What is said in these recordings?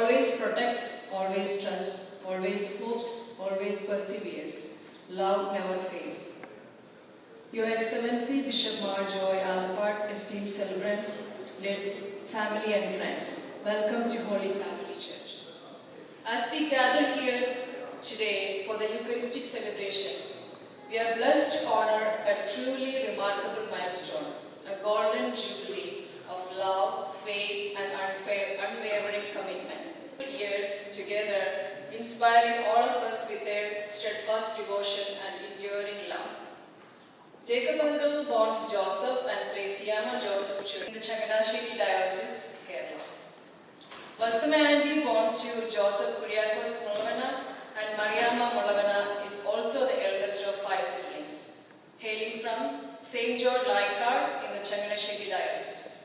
always protects, always trusts, always hopes, always perseveres. Love never fails. Your Excellency Bishop Mar Joy Alpart, esteemed celebrants, family and friends, welcome to Holy Family Church. As we gather here today for the Eucharistic celebration, we are blessed to honor a truly remarkable milestone, a golden jubilee of love, faith, and unwavering commitment. Years together, inspiring all of us with their steadfast devotion and enduring love. Jacob Uncle born to Joseph and Theresiana Joseph in the Changanashiri Diocese, Kerala. Valsama Aunty born to Joseph Kuriakos Mulavana and Mariamma Mulavana is also the eldest of 5 siblings, hailing from St. George Laikar in the Changanashiri Diocese.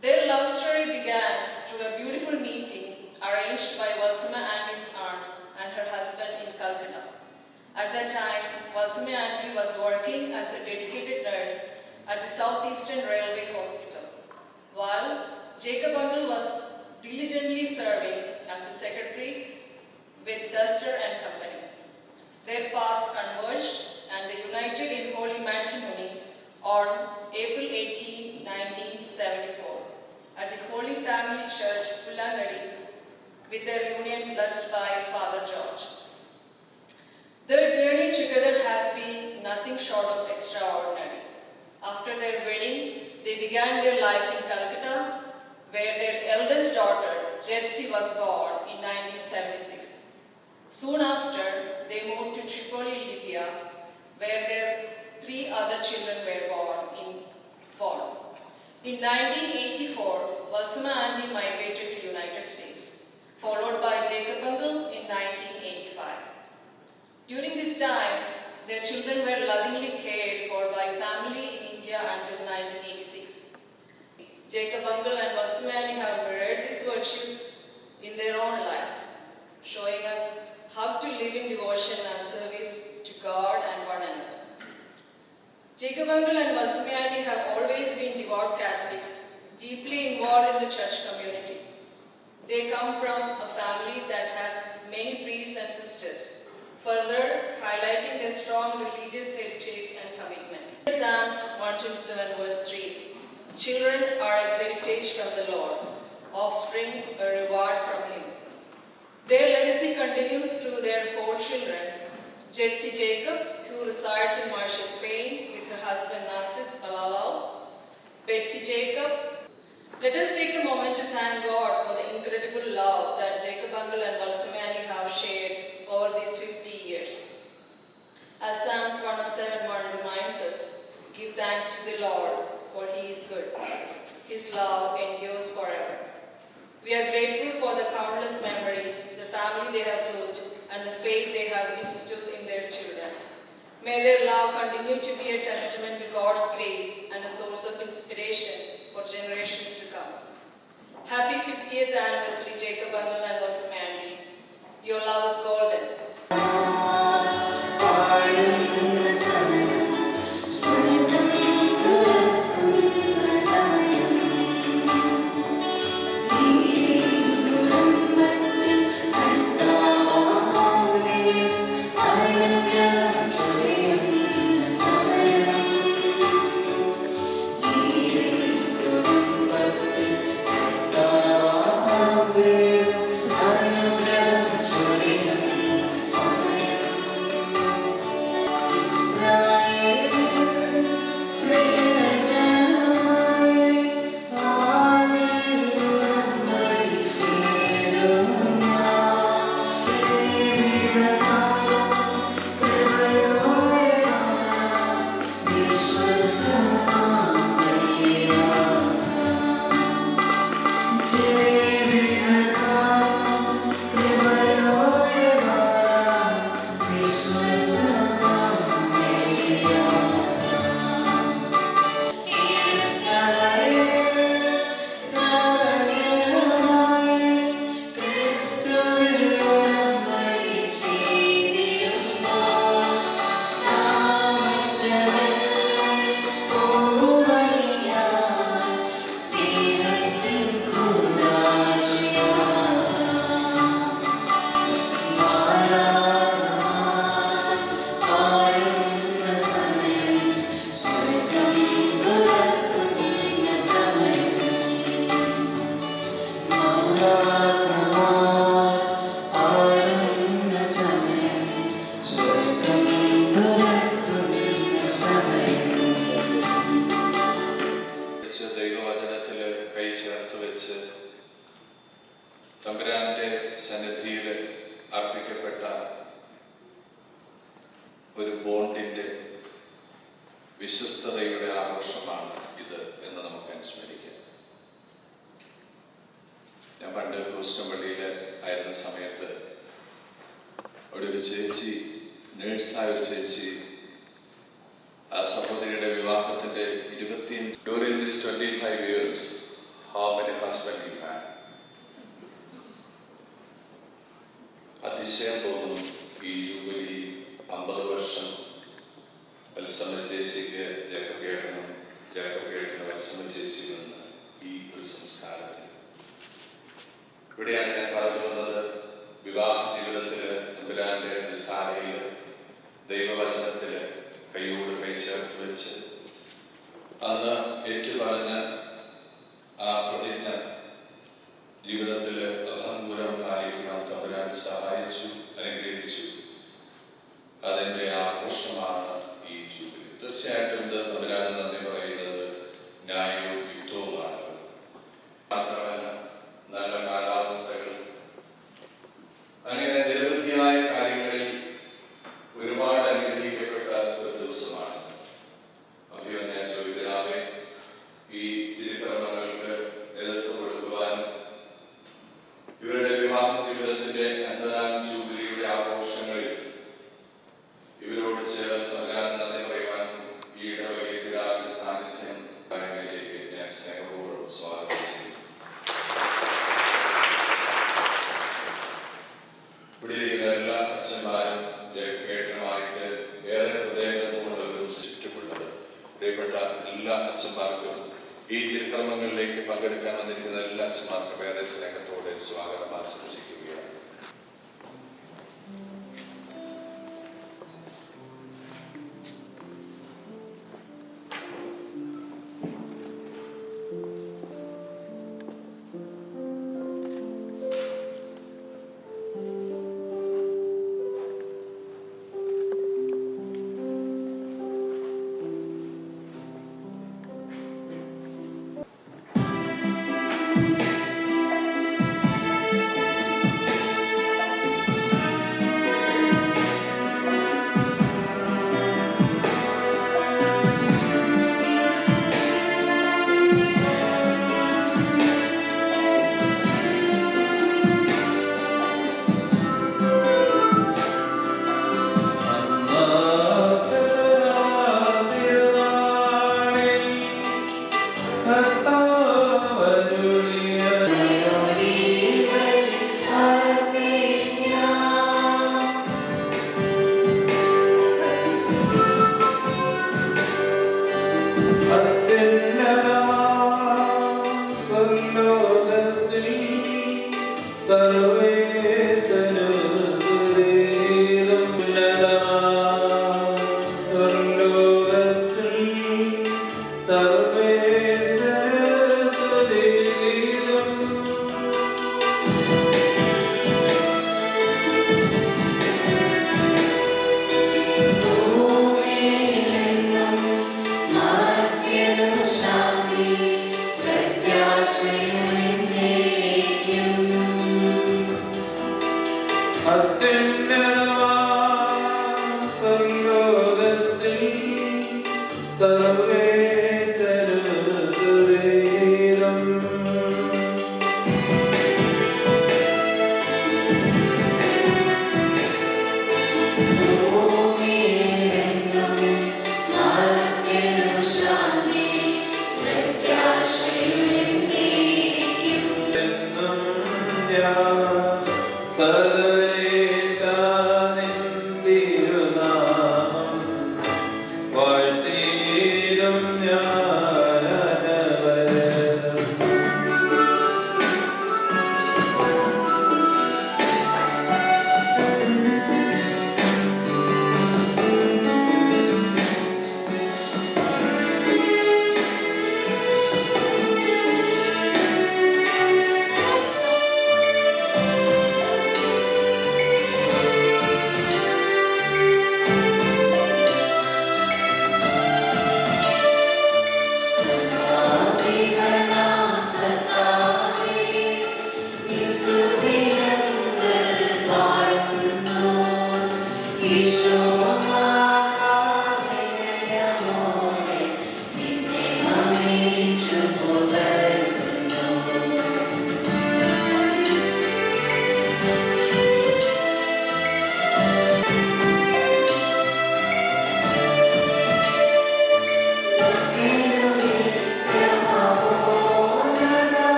Their love story began through a beautiful meeting arranged by Valsama Aunty's aunt and her husband in Calcutta. At that time, Valsama Aunty was working as a dedicated nurse at the Southeastern Railway Hospital, while Jacob Uncle was diligently serving as a secretary with Duster and Company. Their paths converged and they united in holy matrimony on April 18, 1974 at the Holy Family Church, Pullangadi, with their union blessed by Father George. Their journey together has been nothing short of extraordinary. After their wedding, they began their life in Calcutta, where their eldest daughter, Jetsi, was born in 1976. Soon after, they moved to Tripoli, Libya, where their 3 other children were born. In 1984, Valsama Aunty migrated to United States, followed by Jacob Uncle in 1985. During this time, their children were lovingly cared for by family in India until 1986. Jacob Uncle and Valsama Aunty have mirrored these virtues in their own lives, showing us how to live in devotion and service to God and one another. Jacob Uncle and Valsama Aunty have always been devout Catholics, deeply involved in the church community. They come from a family that has many priests and sisters, further highlighting their strong religious heritage and commitment. Psalms 127 verse 3. Children are a heritage from the Lord, offspring a reward from Him. Their legacy continues through their 4 children, Jetsi Jacob, who resides in Marcia, Spain, with her husband Narcis Balalau, Betsy Jacob. Let us take a moment to thank God for the incredible love that Jacob Uncle and Valsama Aunty have shared over these 50 years. As Psalms 107:1 reminds us, give thanks to the Lord, for He is good. His love endures forever. We are grateful for the countless memories, the family they have built, and the faith they have instilled in their children. May their love continue to be a testament to God's grace and a source of inspiration for generations to come. Happy 50th anniversary, Jacob Uncle and Valsama Aunty. Your love is golden. Sorry. തമ്പുരാന്റെ സന്നിധിയിൽ അർപ്പിക്കപ്പെട്ട ഒരു ബോണ്ടിന്റെ വിശ്വസ്തതയുടെ ആഘോഷമാണ് ഇത് എന്ന് നമുക്ക് അനുസ്മരിക്കാം. ഞാൻ പണ്ട് Houston പള്ളിയിൽ ആയിരുന്ന സമയത്ത് അവിടെ ഒരു ചേച്ചി, നേഴ്സായ ഒരു ചേച്ചി, ആ സഹോദരിയുടെ വിവാഹത്തിന്റെ 25 years, how many husbands you had? അതിശയം തോന്നും. ഈ ജൂബിലി 50 വർഷം വത്സമ്മ ചേച്ചിക്ക് ജേക്കബ് ചേട്ടനും വത്സമ്മ ചേച്ചി നിന്ന് ഈ ഒരു സംസ്കാരത്തിൽ. ഇവിടെയാണ് ഞാൻ പറഞ്ഞു വന്നത്, വിവാഹ ജീവിതത്തില് തമ്പുരാന്റെ ധാരയില് ദൈവവചനത്തില് കൈയോട് കൈ ചേർത്ത് വെച്ച് അന്ന് ഏറ്റുപറഞ്ഞ ആ പ്രതിജ്ഞ ജീവിതത്തില് അഭംഗുരം പാലിക്കണം തമ്പുരാൻ സഹായിച്ചു, അനുഗ്രഹിച്ചു. അതിന്റെ ആഘോഷമാണ് ഈ ജൂബിലി. തീർച്ചയായിട്ടും ഇത് തമ്പുരാന് നന്ദി പറയുന്നത് ന്യായവും യുദ്ധവുമാണ്. മാത്രമല്ല നല്ല കാലാവസ്ഥകൾ, അങ്ങനെ നിരവധിയായ കാര്യങ്ങളിൽ ഒരുപാട് അനുഗ്രഹിക്കപ്പെട്ട ഒരു ദിവസമാണ്. അഭിമന്യ ചോദിക്കാതെ ഈ തിരുക്കർമ്മങ്ങൾക്ക് നേതൃത്വം കൊടുക്കുവാനും ഇവരുടെ വിവാഹ ജീവിതത്തിന്റെ 50ാം ജൂബിലിയുടെ ആഘോഷങ്ങളിൽ ഇവരോട് ചേർന്ന് നന്ദി പറയുവാനും ഈ ഇടവകയിൽ പിതാവിന്റെ സാന്നിധ്യം കാര്യങ്ങളിലേക്ക് ഞാൻ സ്നേഹപൂർവ്വം സ്വാഗതം ചെയ്യും. ഇവിടെ എല്ലാ അച്ഛന്മാരും കേട്ടനുമായിട്ട് ഏറെ ഹൃദയങ്ങളുള്ളവരും ചുറ്റുമുള്ളത്. പ്രിയപ്പെട്ട എല്ലാ അച്ഛന്മാർക്കും ഈ തിരുക്കർമ്മങ്ങളിലേക്ക് പങ്കെടുക്കാൻ വന്നിരിക്കുന്ന എല്ലാ അച്ഛന്മാർക്കും ഏറെ സ്നേഹത്തോടെ സ്വാഗതം ആശംസിക്കുകയാണ്.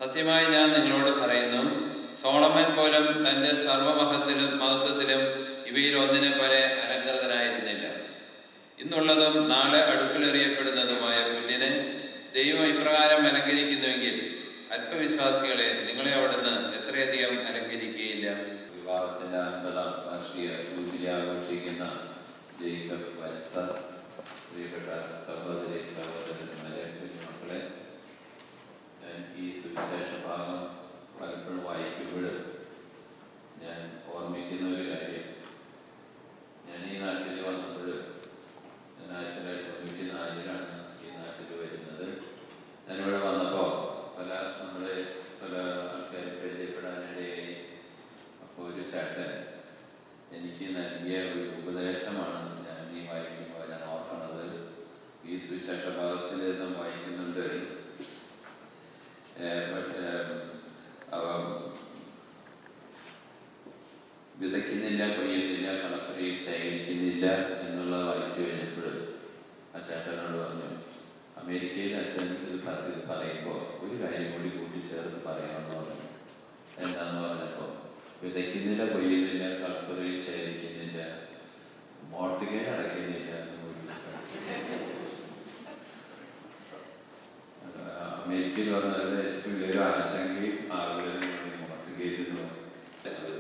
സത്യമായി ഞാൻ നിങ്ങളോട് പറയുന്നു, സോളമൻ പോലും തന്റെ മഹത്വത്തിലും ഇവയിൽ ഒന്നിനെ പോലെ അലങ്കൃതനായിരുന്നില്ല. ഇന്നുള്ളതും നാളെ അടുപ്പിലെറിയപ്പെടുന്നതുമായ പുല്ലിനെ ദൈവം ഇപ്രകാരം അലങ്കരിക്കുന്നുവെങ്കിൽ അല്പവിശ്വാസികളെ, നിങ്ങളെ അവിടുന്ന് എത്രയധികം അലങ്കരിക്കുകയില്ല. വിവാഹത്തിന്റെ 50-ാം വാർഷിക ജൂബിലി ആഘോഷിക്കുന്ന ജേക്കബ് വത്സ, പ്രിയപ്പെട്ട സഹോദരി സഹോദരന്മാരെ, കുഞ്ഞുമക്കളെ, ഞാൻ ഈ സുവിശേഷ ഭാഗം പലപ്പോഴും വായിക്കുമ്പോൾ ഞാൻ ഓർമ്മിക്കുന്ന ഒരു കാര്യം, ഞാൻ ഈ നാട്ടിൽ വന്നപ്പോൾ, ഞാൻ 1994-ലാണ് ഈ നാട്ടിൽ വരുന്നത്. ഞാനിവിടെ വന്നപ്പോൾ പല ആൾക്കാരെ പരിചയപ്പെടാനിടയായി. അപ്പോൾ ഒരു ചേട്ടൻ എനിക്ക് നൽകിയ ഒരു ഉപദേശമാണ് ഞാൻ ഈ വായിക്കുമ്പോൾ ഞാൻ ഓർക്കുന്നത്. ഈ സുവിശേഷ ഭാഗത്തിൽ നാം വായിക്കുന്നുണ്ട്, വിതയ്ക്കുന്നില്ല, കൊയ്യുന്നില്ല, കളപ്പുരയും ശേഖരിക്കുന്നില്ല എന്നുള്ളത് വായിച്ചു കഴിഞ്ഞപ്പോൾ ആ ചേട്ടനോട് പറഞ്ഞു, അമേരിക്കയിൽ അച്ഛൻ ഇത് പറയുമ്പോൾ ഒരു കാര്യം കൂടി കൂട്ടിച്ചേർത്ത് പറയണമെന്ന് പറഞ്ഞു. എന്താന്ന് പറഞ്ഞപ്പോൾ, വിതയ്ക്കുന്നില്ല, കൊയ്യുന്നില്ല, കളപ്പുരയും ശേഖരിക്കുന്നില്ല, മോർട്ടിഗേജ് അടയ്ക്കുന്നില്ല എന്ന് കൂടി അമേരിക്കയിൽ പറഞ്ഞാൽ ഏറ്റവും വലിയൊരു ആശങ്കയും ആഗ്രഹം മോർട്ടിഗേജ് എന്ന് പറഞ്ഞു.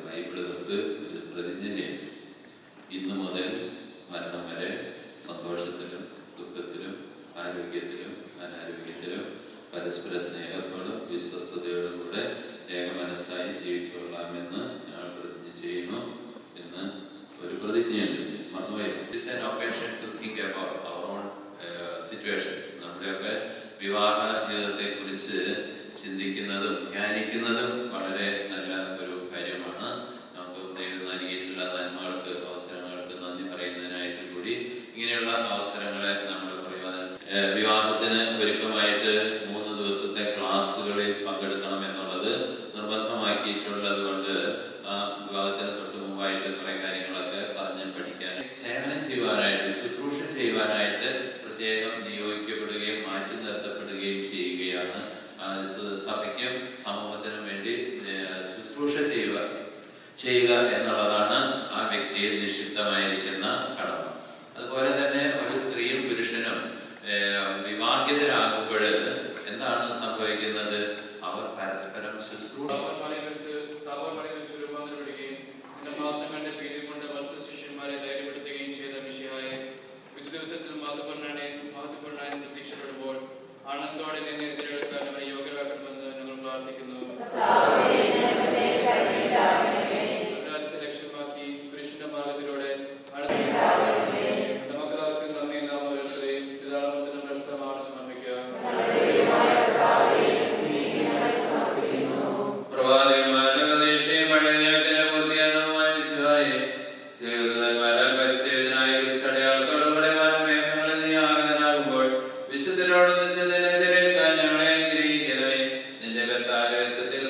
ബൈബിള് തൊട്ട് ഒരു പ്രതിജ്ഞ ചെയ്യും, ഇന്നു മുതൽ മരണം വരെ സന്തോഷത്തിലും ദുഃഖത്തിലും ആരോഗ്യത്തിലും അനാരോഗ്യത്തിലും പരസ്പര സ്നേഹത്തോടും വിശ്വസ്തയോടും കൂടെ ഏകമനസ്സായി ജീവിച്ചു കൊള്ളാമെന്ന് ഞങ്ങൾ പ്രതിജ്ഞ ചെയ്യുന്നു എന്ന് ഒരു പ്രതിജ്ഞയുണ്ട്. നമ്മുടെയൊക്കെ വിവാഹ ജീവിതത്തെ കുറിച്ച് ചിന്തിക്കുന്നതും ധ്യാനിക്കുന്നതും വളരെ നല്ല ഒരു കാര്യമാണ്. നമുക്ക് ദൈവം നൽകിയിട്ടുള്ള നന്മകൾക്ക്, അവസരങ്ങൾക്ക് നന്ദി പറയുന്നതിനായിട്ട് കൂടി ഇങ്ങനെയുള്ള അവസരങ്ങളെ നമ്മൾ വിവാഹത്തിന് ഒരുക്കമായിട്ട് 3 ദിവസത്തെ ക്ലാസ്സുകളിൽ പങ്കെടുക്കണം എന്നുള്ളത് നിർബന്ധമാക്കിയിട്ടുള്ളത് കൊണ്ട് ആ വിവാഹത്തിന് തൊട്ട് മുമ്പായിട്ട് കുറെ കാര്യങ്ങളൊക്കെ പറഞ്ഞ് പഠിക്കാൻ, സേവനം ചെയ്യുവാനായിട്ട്, ശുശ്രൂഷ ചെയ്യുവാനായിട്ട് പ്രത്യേകം നിയോഗിക്കപ്പെടുകയും മാറ്റി നിർത്തപ്പെടുകയും ചെയ്യുകയാണ്. സഭയ്ക്കും സമൂഹത്തിനും വേണ്ടി ശുശ്രൂഷ ചെയ്യുക എന്നുള്ളതാണ് ആ വ്യക്തിയിൽ നിക്ഷിപ്തമായിരിക്കുന്ന കടമ. അതുപോലെ തന്നെ ഒരു സ്ത്രീയും പുരുഷനും വിവാഹിതരാകുമ്പോൾ എന്താണ് സംഭവിക്കുന്നത്? അവർ പരസ്പരം ശുശ്രൂഷ മഹാത്മങ്ങളുടെ പേരിൽ കൊണ്ട് വത്സ ശിഷ്യന്മാരെ ധൈര്യപ്പെടുത്തുകയും ചെയ്ത മിശിഹായെ ദിവസത്തിൽ മഹത്വപൂർണ്ണായി പ്രതീക്ഷപ്പെടുമ്പോൾ ആനന്ദത്തോടെ നിന്നെ എതിരെടുക്കാൻ അവരെ യോഗ്യരാക്കണമെന്ന് ഞങ്ങൾ പ്രാർത്ഥിക്കുന്നു. സ്വരാജ്യത്തെ ലക്ഷ്യമാക്കി പുരുഷന്റെ മാർഗത്തിലൂടെ നമുക്കെല്ലാവർക്കും നന്ദി നാം ഓരോരുത്തരെയും പിതാമത്തിനും പ്രശ്നമാണ് സമർപ്പിക്കുക. വിശുദ്ധരോട് നിശ്ചയത്തിനെതിരേൽക്കാൻ ഞങ്ങളെ അനുഗ്രഹിക്കണമേ. നിന്റെ ബസാരത്തിൽ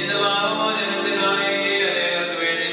ഇത് പാപമോചനത്തിനായി അനേകർക്ക് വേണ്ടി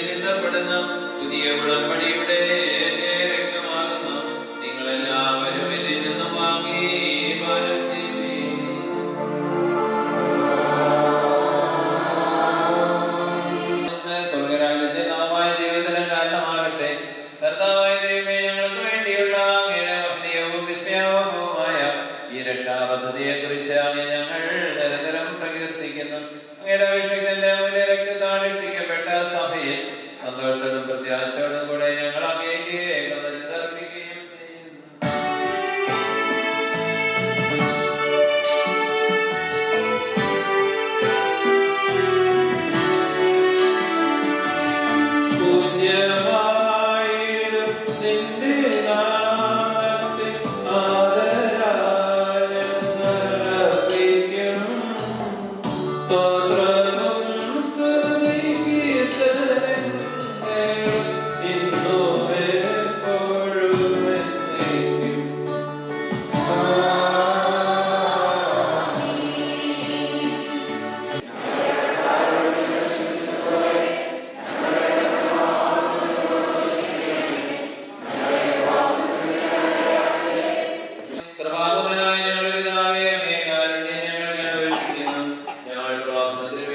കൃപാപൂർണനായ ഞങ്ങളുടെ പിതാവേ, അങ്ങേ കാരുണ്യം ഞങ്ങൾ അപേക്ഷിക്കുന്നു. ഞങ്ങൾ പ്രാർത്ഥനത്തിൽ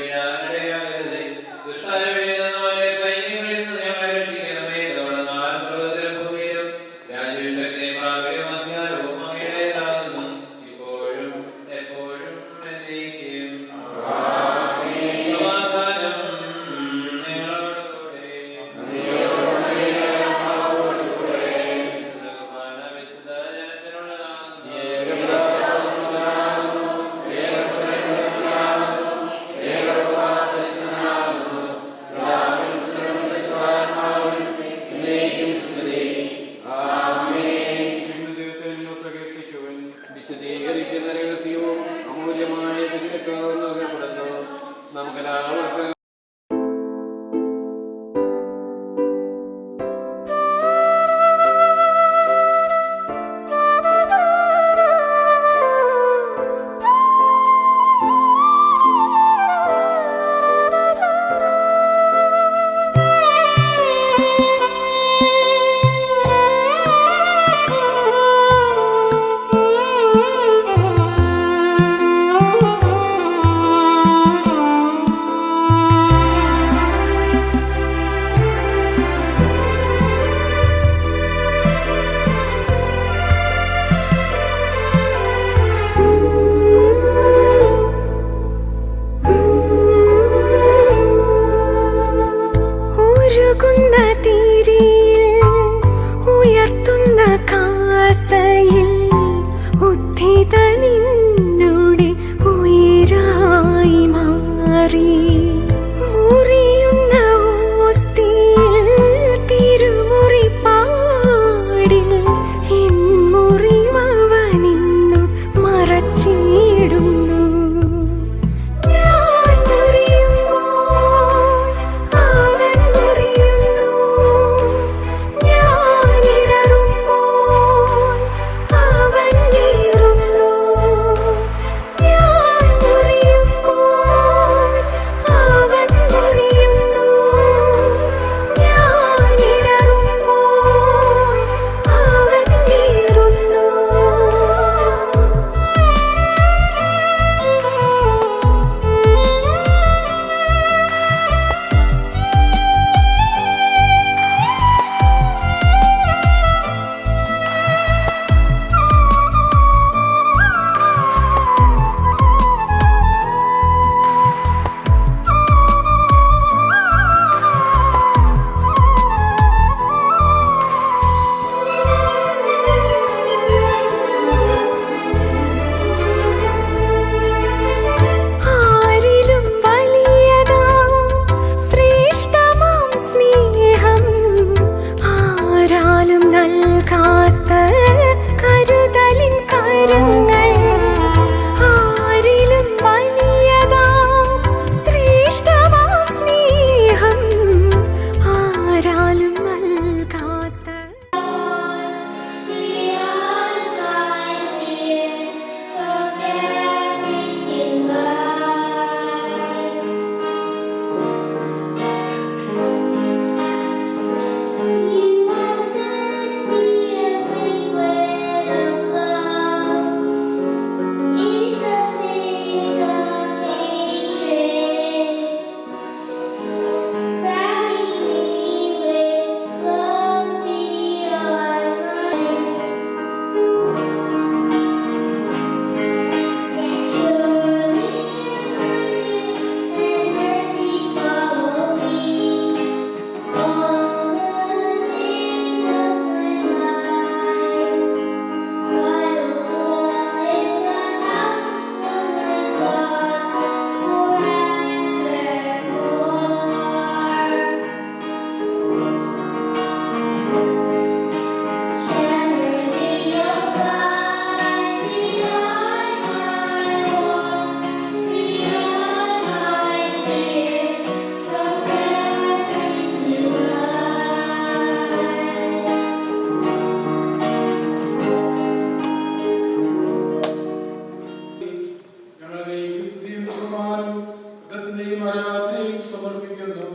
വരുന്നു.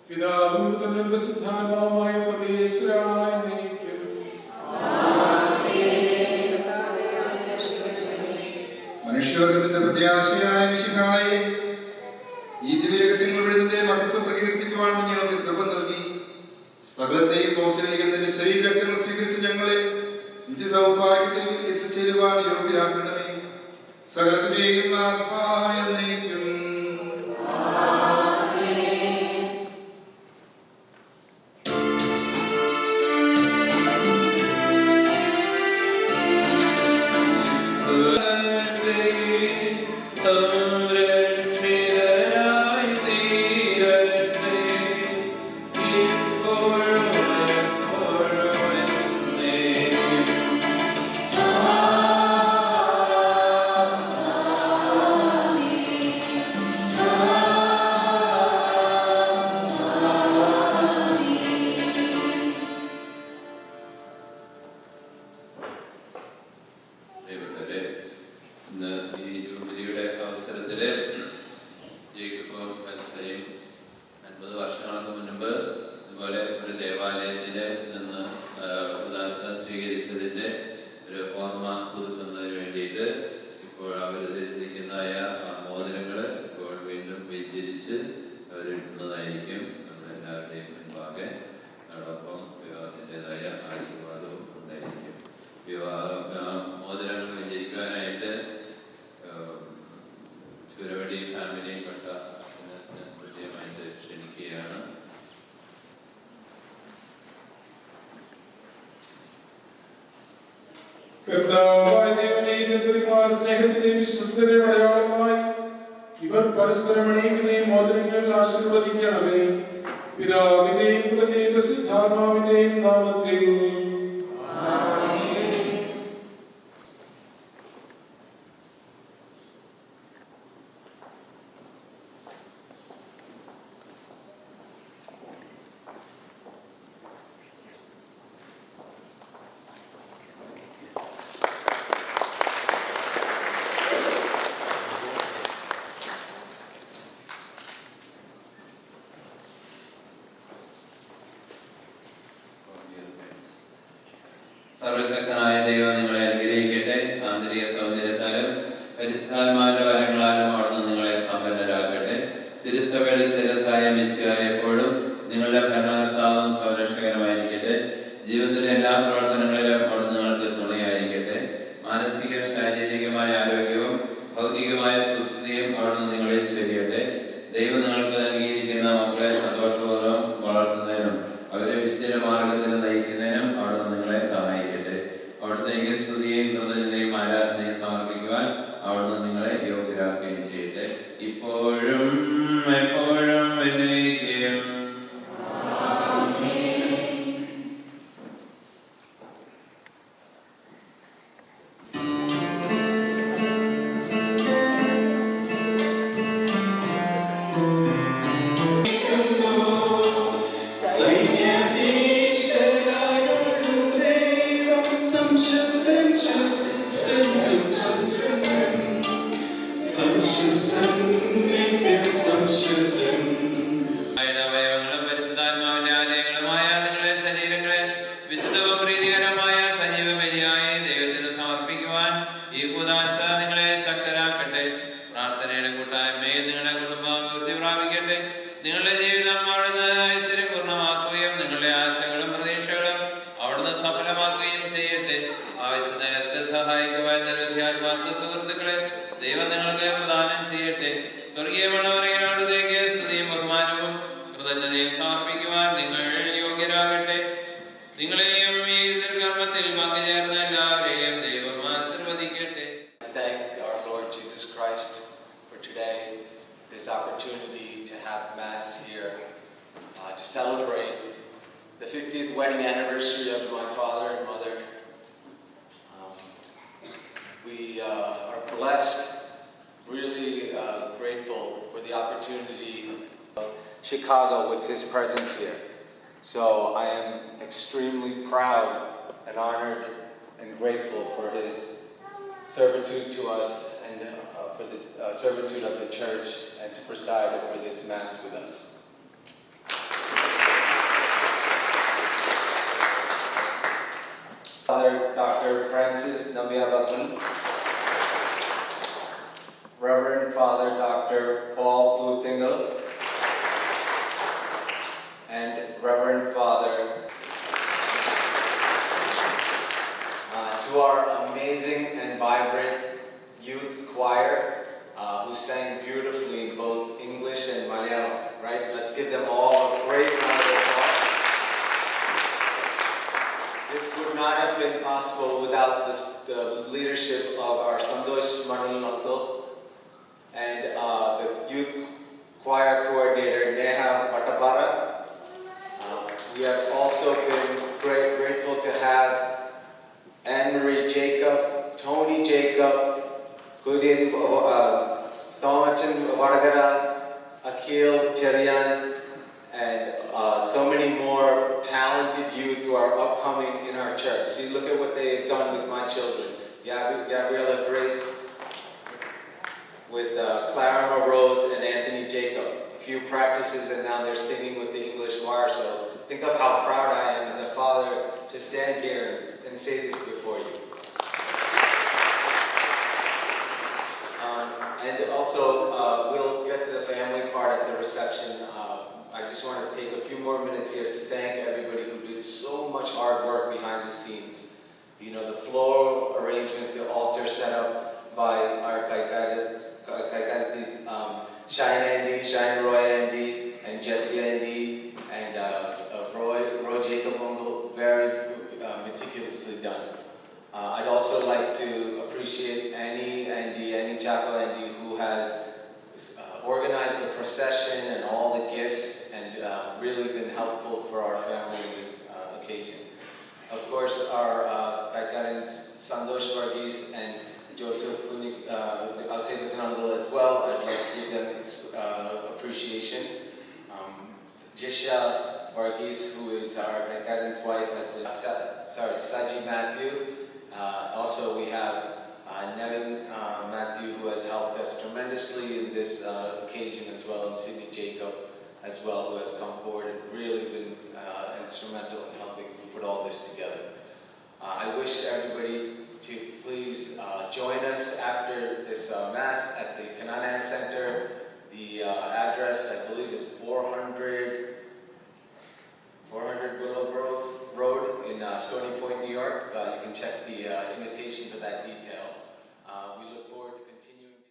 പിതാവും പുത്രനും പരിശുദ്ധാത്മാവുമായ സർവ്വേശ്വരായ എന്നേക്കും. മനുഷ്യവർഗത്തിന്റെ പ്രത്യാശയായ മിശിഹായെ, ഈ ദിവ്യരഹസ്യങ്ങൾ വഴി നിന്റെ മഹത്വം പ്രകീർത്തിക്കുവാൻ നീ ഞങ്ങൾക്ക് കൃപ നൽകി. സകലത്തെയും പ്രവർത്തനിക്കുന്നതിന്റെ ശരീരങ്ങൾ സ്വീകരിച്ച് ഞങ്ങളെ നിത്യസൗഭാഗ്യത്തിൽ എത്തിച്ചേരുവാൻ യോഗ്യരാക്കണമേ. സകലത്തിന്റെയും നാഥായ എന്നേക്കും. സ്നേഹത്തിന്റെയും വിശ്വസ്തതയുടെ അടയാളമായി ഇവർ പരസ്പരം അണിയിക്കുന്നേയും മോതിരങ്ങൾ ആശീർവദിക്കണമേ. പിതാവിന്റെയും പുത്രന്റെയും പരിശുദ്ധാത്മാവിന്റെയും നാമത്തിൽ. സർവശക്തനായ ദൈവം നിങ്ങളെ അനുഗ്രഹിക്കട്ടെ. ആന്തരിക സൗന്ദര്യത്താലും പരിശുദ്ധാത്മാവിന്റെ വരങ്ങളാലും അവിടുന്ന് നിങ്ങളെ സമ്പന്നരാക്കട്ടെ. തിരുസഭയുടെ ശിരസ്സായ മിശിഹായ എപ്പോഴും നിങ്ങളുടെ ഭരണകർത്താവും സംരക്ഷകനുമായിരിക്കട്ടെ. ജീവിതത്തിലെ എല്ലാ പ്രവർത്തനങ്ങളിലും അവിടുന്ന് നിങ്ങൾക്ക് തുണയായിരിക്കട്ടെ. മാനസിക ശാരീരികമായ ആരോഗ്യവും ഭൗതികമായ സുസ്ഥിതിയും അവിടുന്ന് നിങ്ങളിൽ ചൊരിയട്ടെ. ദൈവം നിങ്ങൾക്ക് നൽകിയിരിക്കുന്ന മക്കളെ സന്തോഷപൂർവ്വം വളർത്തുന്നതിനും അവരെ വിശുദ്ധ മാർഗത്തിൽ നയിക്കുന്നതിനും അവിടുന്ന് നിങ്ങളെ സഹായിക്കട്ടെ. അവിടുത്തേക്ക് സ്തുതിയെയും കൃതജ്ഞതയും ആരാധനയും സമർപ്പിക്കുവാൻ അവിടുന്ന് നിങ്ങളെ യോഗ്യരാക്കുകയും ചെയ്യട്ടെ. ഇപ്പോഴും എപ്പോഴും എന്നേക്കും. പരിശുദ്ധാത്മാവിന്റെ ആലയങ്ങളുമായ നിങ്ങളുടെ ശരീരങ്ങളെ വിശുദ്ധവും പ്രീതികരമായ സജീവ ബലിയായി ദൈവത്തിന് സമർപ്പിക്കുവാൻ ഈ കൂദാശ നിങ്ങളെ ശക്തരാക്കട്ടെ. പ്രാർത്ഥനയുടെ കൂട്ടായ്മയിൽ നിങ്ങളുടെ കുടുംബം വൃദ്ധി പ്രാപിക്കട്ടെ. നിങ്ങളുടെ ജീവിതം അവിടുന്ന് ഐശ്വര്യപൂർണ്ണമാക്കുകയും നിങ്ങളുടെ ആശകളും പ്രതീക്ഷകളും അവിടുന്ന് സഫലമാക്കുകയും ചെയ്യട്ടെ. ആവശ്യ നേരത്തെ സഹായിക്കുവാൻ നിരവധി ആത്മാർത്ഥ സുഹൃത്തുക്കളെ ദൈവം നിങ്ങൾക്ക് പ്രദാനം ചെയ്യട്ടെ. സ്വർഗീയ മണവറയിലേക്ക് സ്തുതിയും ബഹുമാനവും കൃതജ്ഞതയും സമർപ്പിക്കുവാൻ നിങ്ങൾ യോഗ്യരാകട്ടെ. നിങ്ങളെയും ഈ ദീർഘർമ്മത്തിൽ പങ്കുചേർന്ന എല്ലാവരെയും ദൈവം ആശീർവദിക്കട്ടെ. Thank our Lord Jesus Christ for today, this opportunity to have Mass here, to celebrate the 50th wedding anniversary of my father and mother. We are blessed, really grateful for the opportunity of Chicago with his presence here. So I am extremely proud and honored and grateful for his servitude to us and for the servitude of the church and to preside over this Mass with us. Father Dr. Francis Nabiabatun, Reverend Father Dr. Paul Blutingle, and Reverend Father. To our amazing and vibrant youth choir, who sang beautifully in both English and Malayalam, right? Let's give them all a great round of applause. This would not have been possible without the leadership of our Sandosh Manal and the youth choir coordinator, Neha Pattabara. We have also been grateful to have Anne-Marie Jacob, Tony Jacob, Gudin Thomachan Vadagara, Akil Cherian, and so many more talented youth who are upcoming in our church. See, look at what they've done with my children. Gabriela Grace, with Clara Morose and Anthony Jacob. A few practices and now they're singing with the English choir. So think of how proud I am as a father to stand here and say this before you. And also, we'll get to the family part at the reception. I just want to take a few more minutes here to thank everybody who did so much hard work behind the scenes. You know, the floral arrangement, the altar set up by our Kaikaritis, Shine Roy Andy, and Jesse Andy, and Roy Jacob Mungle, very meticulously done. I'd also like to appreciate Annie Chapel Andy, who has organized the procession and all the gifts and really been helpful for our family in this occasion. Of course, our Kaikarins, Sandosh Varghese and Joseph Alsevatanangal as well, I'd like to give them appreciation. Jisha Varghese, who is our Kaikarin's wife, has been, Saji Matthew. Also we have Nevin Matthew, who has helped us tremendously in this occasion as well, and Sidney Jacob as well, who has come forward and really been instrumental in helping put all this together. I wish everybody to please join us after this Mass at the Kanana Center. The address, I believe, is 400 Willow Grove Road in Stony Point, New York. You can check the invitation for that detail. We look forward to continuing to...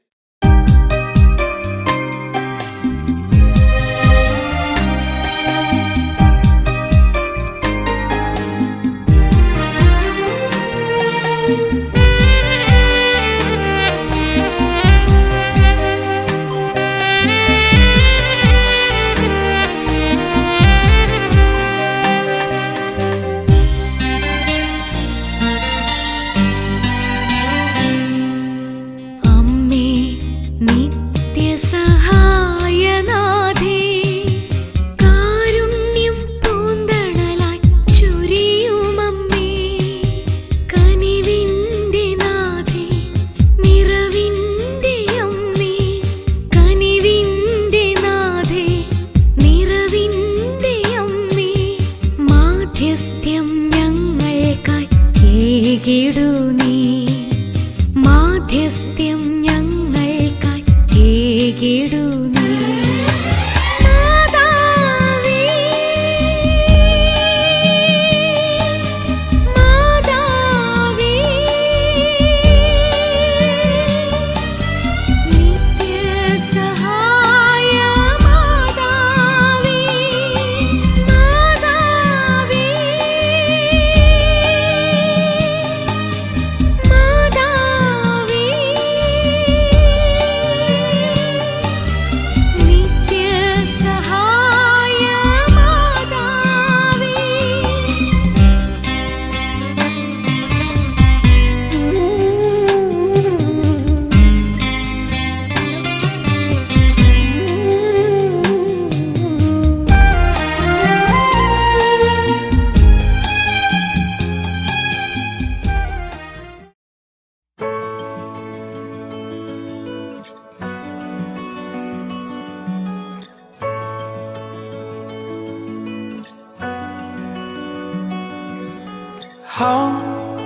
How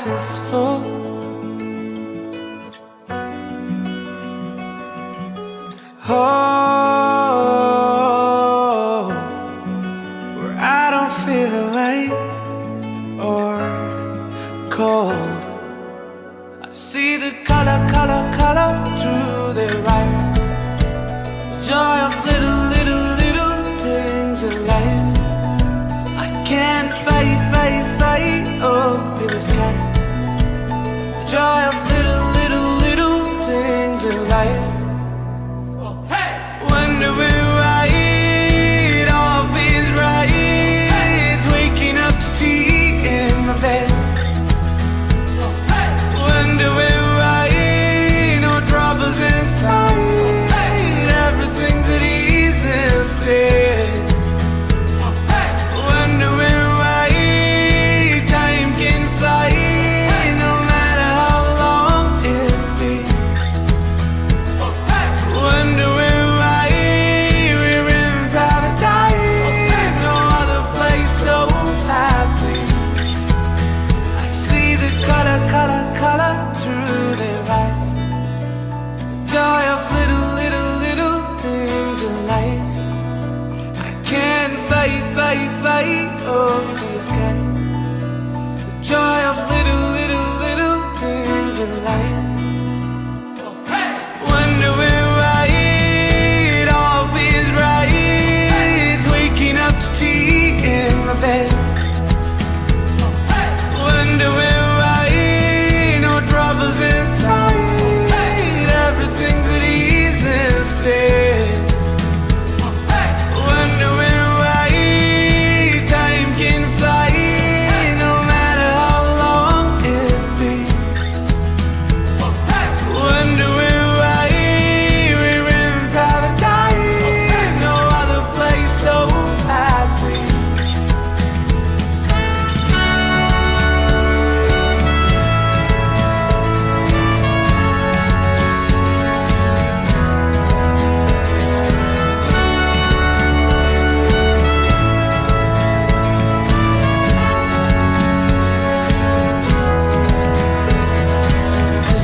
heart is full. Oh, where I don't feel away or cold. I see the color through their eyes. Joy of little things in life. I can't fight up in the sky. Joy of little things in life. Wondering why it all feels right. Waking up to tea in my bed. Wondering why no troubles inside. Everything's at ease instead. Wondering why time can fly, no matter how long it be. Wondering why we're in paradise, no other place so happy. I see the color through their eyes. Joy of little things in life. I can't fight up in the sky. Joy of little things in life. Wondering why it all feels right. Waking up to tea in my bed. Wondering why no troubles inside. Everything's at ease instead. Wondering why time can fly, no matter how long it be. Wondering why we're in paradise, no other place so happy.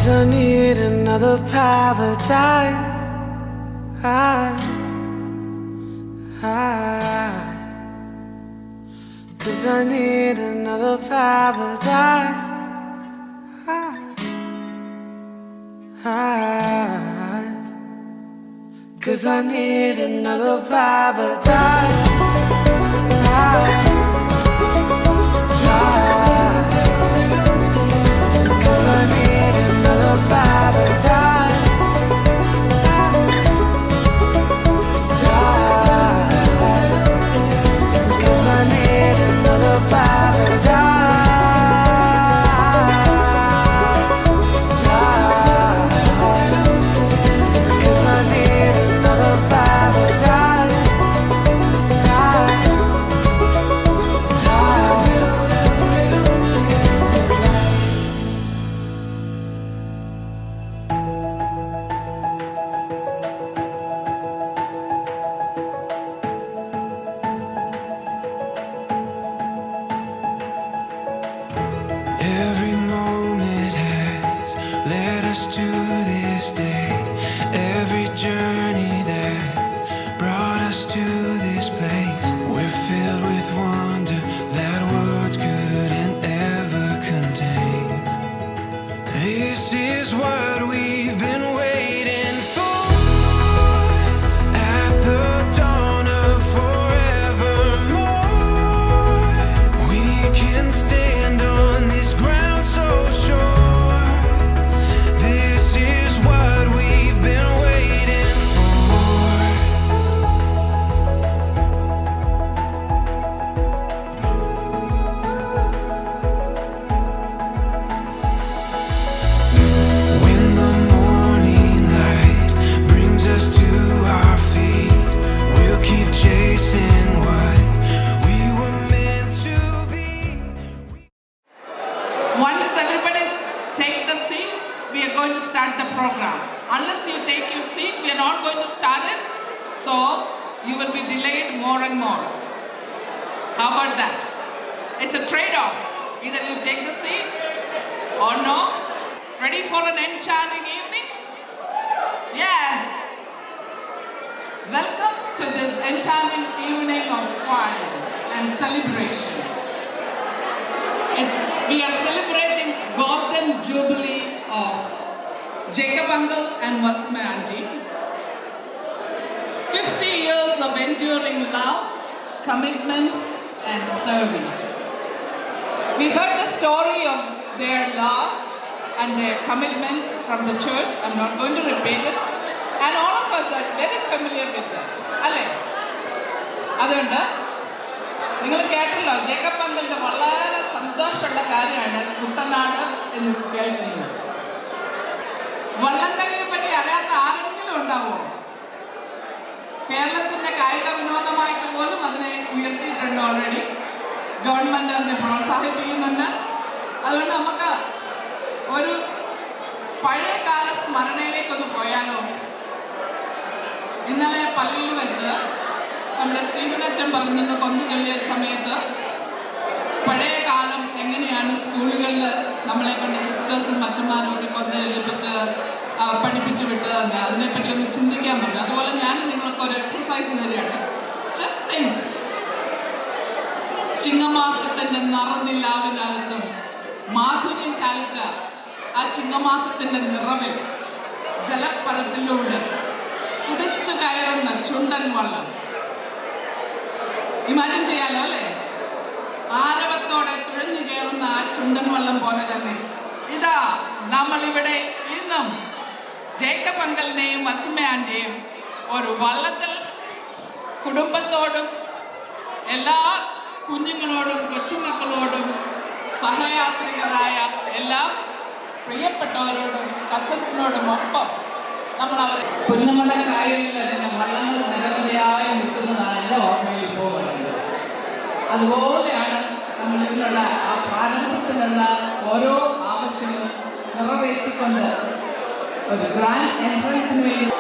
I need another paradise. Cause I need another paradise. Cause I need another paradise. Cause I need another paradise. Cause I need another Every moment has led us to this day. Every journey that brought us to this place. We're filled with wonder that words couldn't ever contain. This is what we've been waiting for. At the dawn of forevermore, we can stand on this ground so sure. This is what we've been waiting for. When the morning light brings us to our feet, we'll keep chasing what we were meant to be. Once everybody take the seats, we are going to start the program. Unless you take your seat, we are not going to start it. So you will be delayed more and more. How about that? It's a trade-off. Either you take the seat Or no? Ready for an enchanting evening? Yes. Welcome to this enchanting evening of fun and celebration. We are celebrating Golden Jubilee of Jacob Uncle and Valsame Auntie. 50 years of enduring love, commitment and service. We heard the story of their love and their commitment from the church. I'm not going to repeat it. And all of us are very familiar with that. അല്ലേ? അതുകൊണ്ട് നിങ്ങൾ കേട്ടല്ലോ, Jacob അങ്കിളിന്റെ വളരെ സന്തോഷമുള്ള കാര്യമാണ് കുട്ടനാട് എന്ന് കേൾക്കുന്നത്. വള്ളംകളിയെ പറ്റി അറിയാത്ത ആരെങ്കിലും ഉണ്ടാവുമോ? കേരളത്തിന്റെ കായിക വിനോദമായിട്ട് പോലും അതിനെ ഉയർത്തിയിട്ടുണ്ട് ഓൾറെഡി. ഗവൺമെന്റ് അതിനെ പ്രോത്സാഹിപ്പിക്കുന്നുണ്ട്. അതുകൊണ്ട് നമുക്ക് ഒരു പഴയകാല സ്മരണയിലേക്കൊന്ന് പോയാലോ? ഇന്നലെ പള്ളിയിൽ വെച്ച് നമ്മുടെ സ്റ്റീഫൻ അച്ഛൻ പറഞ്ഞിരുന്ന കൊന്നു ചൊല്ലിയ സമയത്ത് പഴയ കാലം എങ്ങനെയാണ് സ്കൂളുകളിൽ നമ്മളെ കൊണ്ട് സിസ്റ്റേഴ്സും അച്ഛന്മാരും ഒക്കെ കൊന്ന് എഴുതിപ്പിച്ച് പഠിപ്പിച്ചു വിട്ടതെന്ന് അതിനെപ്പറ്റി ഒന്ന് ചിന്തിക്കാൻ പറ്റും. അതുപോലെ ഞാൻ നിങ്ങൾക്ക് ഒരു എക്സസൈസ് തരികയാണ്. ജസ്റ്റ് തിങ്ക്, ചിങ്ങമാസത്തിന്റെ നിറനിലാവിനകത്തും മാധുര്യം ചാലിച്ച ആ ചിങ്ങമാസത്തിന്റെ നിറവിൽ ജലപ്പരപ്പിലൂടെ കുതിച്ചു കയറുന്ന ചുണ്ടൻ വള്ളം ഇമാജിൻ ചെയ്യാലോ അല്ലേ? ആരവത്തോടെ തുഴഞ്ഞു കയറുന്ന ആ ചുണ്ടൻ വള്ളം പോലെ തന്നെ ഇതാ നമ്മളിവിടെ ഇന്നും ജേക്കബ് അങ്കിളിനെയും വത്സമ ആന്റിയെയും ഒരു വള്ളത്തിൽ കുടുംബത്തോടും എല്ലാ കുഞ്ഞുങ്ങളോടും കൊച്ചുമക്കളോടും സഹയാത്രികരായ എല്ലാ പ്രിയപ്പെട്ടവരോടും കസിൻസിനോടും ഒപ്പം നമ്മൾ അവരെ കുഞ്ഞുങ്ങളുടെ കായലിൽ തന്നെ വള്ളങ്ങൾ നിരവധിയായി നിൽക്കുന്നതാണ് എൻ്റെ ഓർമ്മയിൽ പോകുന്നത്. അതുപോലെയാണ് നമ്മൾ ഇതിനുള്ള ആ പ്രാരംഭത്തിലുള്ള ഓരോ ആവശ്യങ്ങളും നിറവേറ്റിക്കൊണ്ട് ഒരു ഗ്രാൻഡ് എൻട്രൻസിന് വേണ്ടി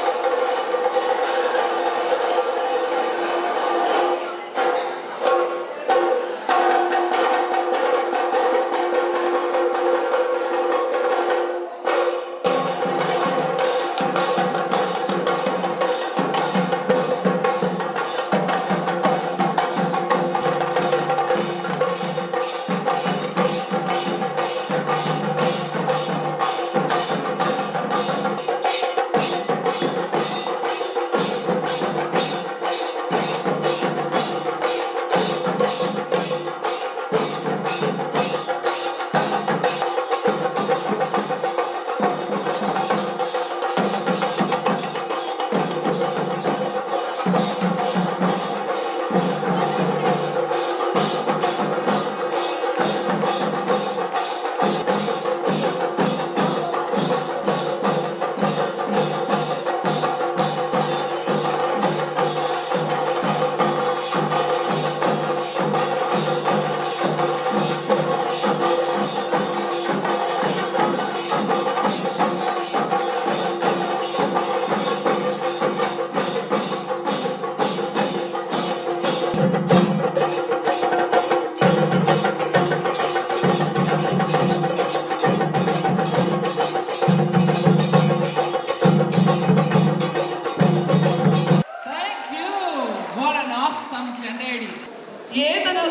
ഏതൊരു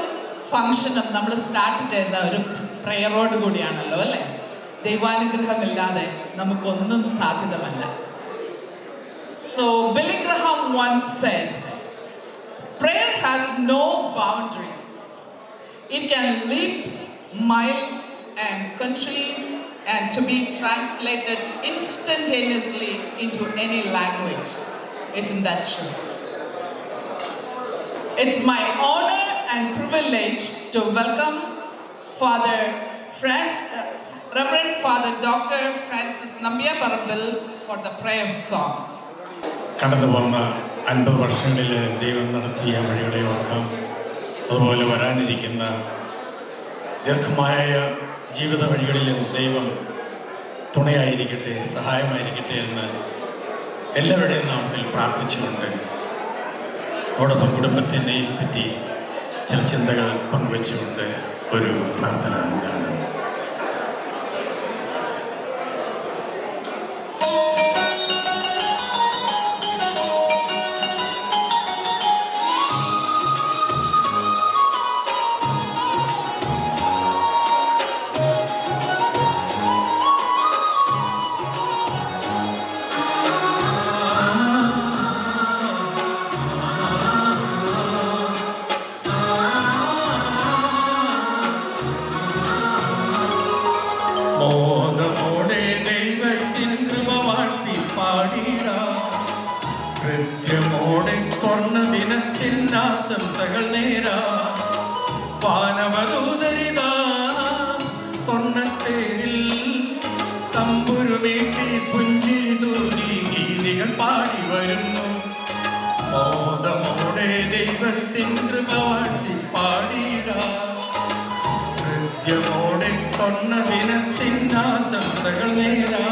ഫംഗ്ഷനും നമ്മൾ സ്റ്റാർട്ട് ചെയ്യുന്ന ഒരു പ്രയറോട് കൂടിയാണല്ലോ അല്ലേ? ദൈവാനുഗ്രഹമില്ലാതെ നമുക്കൊന്നും സാധ്യതമല്ല. So Billy Graham once said, prayer has no boundaries. It can leap miles and countries and to be translated instantaneously into any language. Isn't that true? It's my honor and privilege to welcome Reverend Father Dr. Francis Nambiyaparambal for the prayer song. കടന്നു പോകുന്ന 50 വർഷങ്ങളിൽ ദൈവം നടത്തിയ വഴികളെ ഓർക്കാം. അതുപോലെ വരാനിരിക്കുന്ന ദീർഘമായ ജീവിത വഴികളിലും ദൈവം തുണയായിരിക്കട്ടെ, സഹായമായിരിക്കട്ടെ എന്ന് എല്ലാവരുടെയും നാമത്തിൽ പ്രാർത്ഥിച്ചുകൊണ്ട് അതോടൊപ്പം കുടുംബത്തിനെയും പറ്റി ചില ചിന്തകൾ പങ്കുവെച്ചുകൊണ്ട് ഒരു പ്രാർത്ഥന ഉണ്ടാകും. ആശംസകൾ നേരാ വാനവദൂതരിതാ സ്വർണ്ണത്തേരിൽ തമ്പുരുമേറ്റി പുഞ്ചിരി തൂകി ഗീതികൾ പാടി വരുന്നു മോദമോടെ ദൈവത്തിൻ കൃപ വാഴ്ത്തി പാടിയിടാ ഹൃദ്യമോടെ സ്വർണ്ണ ദിനത്തിൻ ആശംസകൾ നേരാ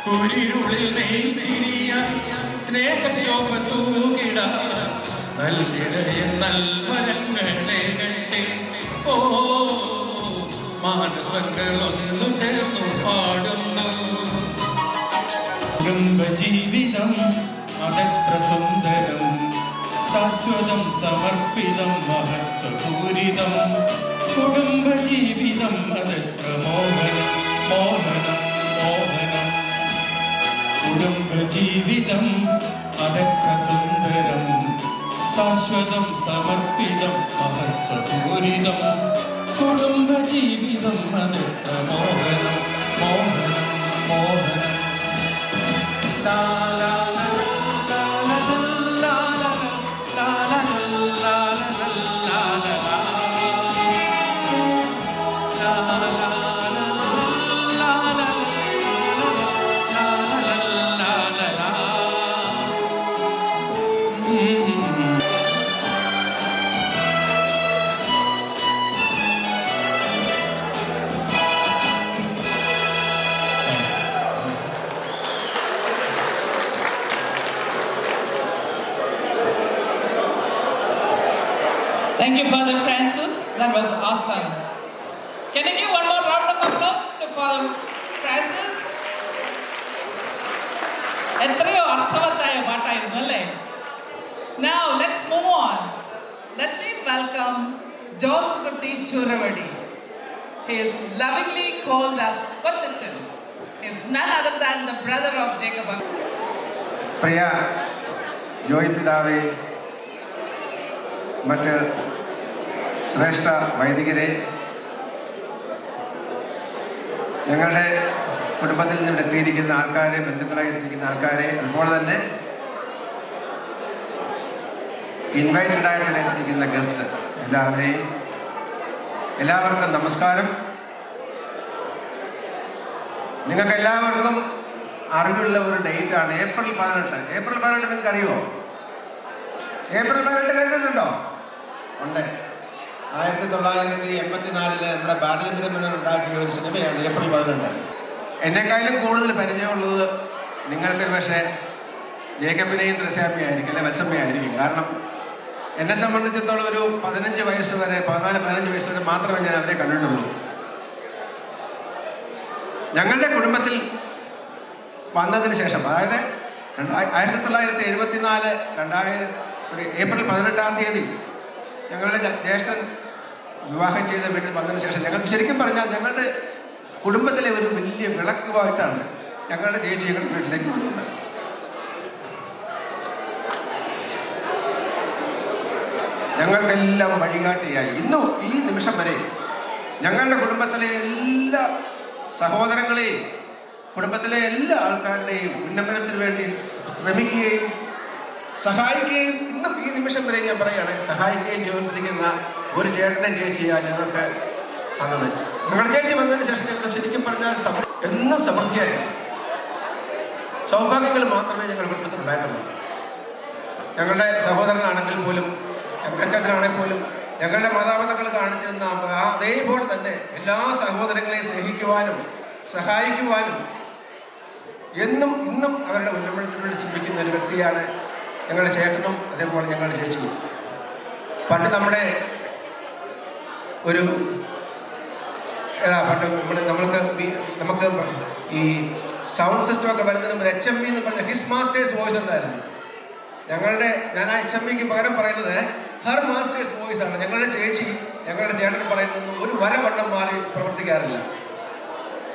കുരിരുളിൽ നെയ്തിരിയ സ്നേഹശോഭ തൂകിട നൽകിടയ നൽവരങ്ങളെ കെട്ടി ഓ മാനസങ്ങളൊന്നു ചേർന്നു പാടുന്നു കുടുംബജീവിതം അതെത്ര സുന്ദരം ശാശ്വതം സമർപ്പിതം മഹത്വപൂരിതം കുടുംബജീവിതം അതെത്ര മോഹനം മോഹനം മോഹനം കുടുംബജീവിതം അതെത്ര സുന്ദരം ശാശ്വതം സമർപ്പിതം മഹത്വപൂരിതം കുടുംബജീവിതം അതെത്ര മോഹനം മോഹനം മോഹനം ലാ ലാ Thank you, Father Francis. That was awesome. Can you give one more round of applause to Father Francis? എത്രയോ അർത്ഥവത്തായ പാട്ടായിരുന്നു അല്ലേ? Now let's move on. Let me welcome Jose Kutti Churavadi. He is lovingly called as Kochachan. He is none other than the brother of Jacob. പ്രിയ ജോയ് പിതാവേ, മറ്റ് ശ്രേഷ്ഠ വൈദികരെ, ഞങ്ങളുടെ കുടുംബത്തിൽ നിന്ന് എത്തിയിരിക്കുന്ന ആൾക്കാരെ, ബന്ധുക്കളായിരിക്കുന്ന ആൾക്കാരെ, അതുപോലെ തന്നെ ഇൻവൈറ്റഡ് ആയിട്ട് എത്തിയിരിക്കുന്ന ഗസ്റ്റ് എല്ലാവർക്കും നമസ്കാരം. നിങ്ങൾക്ക് എല്ലാവർക്കും അറിവുള്ള ഒരു ഡേറ്റാണ് ഏപ്രിൽ 18. ഏപ്രിൽ 18 നിങ്ങൾക്ക് അറിയുമോ? ഏപ്രിൽ 18 കേട്ടിട്ടുണ്ടോ? ഉണ്ട്. 1984 നമ്മുടെ ബാലചന്ദ്രൻ മേനോൻ ഉണ്ടാക്കിയ ഒരു സിനിമയാണ് ഏപ്രിൽ 18. എന്നെക്കാളും കൂടുതൽ പരിചയമുള്ളത് നിങ്ങൾക്ക് പക്ഷേ ജേക്കബിനെയും ത്രസ്യാമ്മയായിരിക്കും, അല്ലെ വത്സമ്മയായിരിക്കും. കാരണം എന്നെ സംബന്ധിച്ചിടത്തോളം ഒരു 15 വയസ്സ് വരെ, 14-15 വയസ്സ് വരെ മാത്രമേ ഞാൻ അവരെ കണ്ടിട്ടുള്ളൂ. ഞങ്ങളുടെ കുടുംബത്തിൽ വന്നതിന് ശേഷം, അതായത് 1974 ഏപ്രിൽ 18 ഞങ്ങളുടെ ജ്യേഷ്ഠൻ വിവാഹം ചെയ്ത വീട്ടിൽ വന്നതിന് ശേഷം ഞങ്ങൾക്ക് ശരിക്കും പറഞ്ഞാൽ ഞങ്ങളുടെ കുടുംബത്തിലെ ഒരു വലിയ വിളക്കുമായിട്ടാണ് ഞങ്ങളുടെ ചേച്ചി ഞങ്ങളുടെ വീട്ടിലേക്ക് വന്നത്. ഞങ്ങൾക്കെല്ലാം വഴികാട്ടിയായി. ഇന്നും ഈ നിമിഷം വരെ ഞങ്ങളുടെ കുടുംബത്തിലെ എല്ലാ സഹോദരങ്ങളെയും കുടുംബത്തിലെ എല്ലാ ആൾക്കാരുടെയും ഉന്നമനത്തിന് വേണ്ടി ശ്രമിക്കുകയും സഹായിക്കുകയും ഇന്നും ഈ നിമിഷം വരെ ഞാൻ പറയുകയാണെങ്കിൽ സഹായിക്കുകയും ചെയ്തുകൊണ്ടിരിക്കുന്ന ഒരു ചേട്ടനും ചേച്ചിയാണ് ഞങ്ങൾക്ക് തന്നത്. ഞങ്ങളുടെ ചേച്ചി വന്നതിന് ശേഷം ഞങ്ങൾ ശരിക്കും പറഞ്ഞാൽ എന്നും സമൃദ്ധിയായിരുന്നു. സൗഭാഗ്യങ്ങൾ മാത്രമേ ഞങ്ങളുടെ കുടുംബത്തിൽ ഉണ്ടായിട്ടുള്ളൂ. ഞങ്ങളുടെ സഹോദരനാണെങ്കിൽ പോലും, ഞങ്ങളുടെ അച്ഛനാണെങ്കിൽ പോലും, ഞങ്ങളുടെ മാതാപിതാക്കൾ കാണിച്ചു തന്ന അതേപോലെ തന്നെ എല്ലാ സഹോദരങ്ങളെയും സ്നേഹിക്കുവാനും സഹായിക്കുവാനും എന്നും ഇന്നും അവരുടെ ഉന്നമനത്തിന് വേണ്ടി ശ്രമിക്കുന്ന ഒരു വ്യക്തിയാണ് ഞങ്ങളുടെ ചേട്ടനും അതേപോലെ ഞങ്ങളുടെ ചേച്ചിയും. പണ്ട് നമ്മുടെ ഒരു നമുക്ക് ഈ സൗണ്ട് സിസ്റ്റം ഒക്കെ വരുന്നതിന് മുമ്പ് HMV എന്ന് പറഞ്ഞ ഹിസ് മാസ്റ്റേഴ്സ് വോയിസ് ഉണ്ടായിരുന്നു. ഞാൻ ആ HMVക്ക് പകരം പറയുന്നത് ഹർ മാസ്റ്റേഴ്സ് വോയിസ് ആണ്. ഞങ്ങളുടെ ചേച്ചി ഞങ്ങളുടെ ചേട്ടൻ പറയുന്നത് ഒരു വരവണ്ണം മാറി പ്രവർത്തിക്കാറില്ല.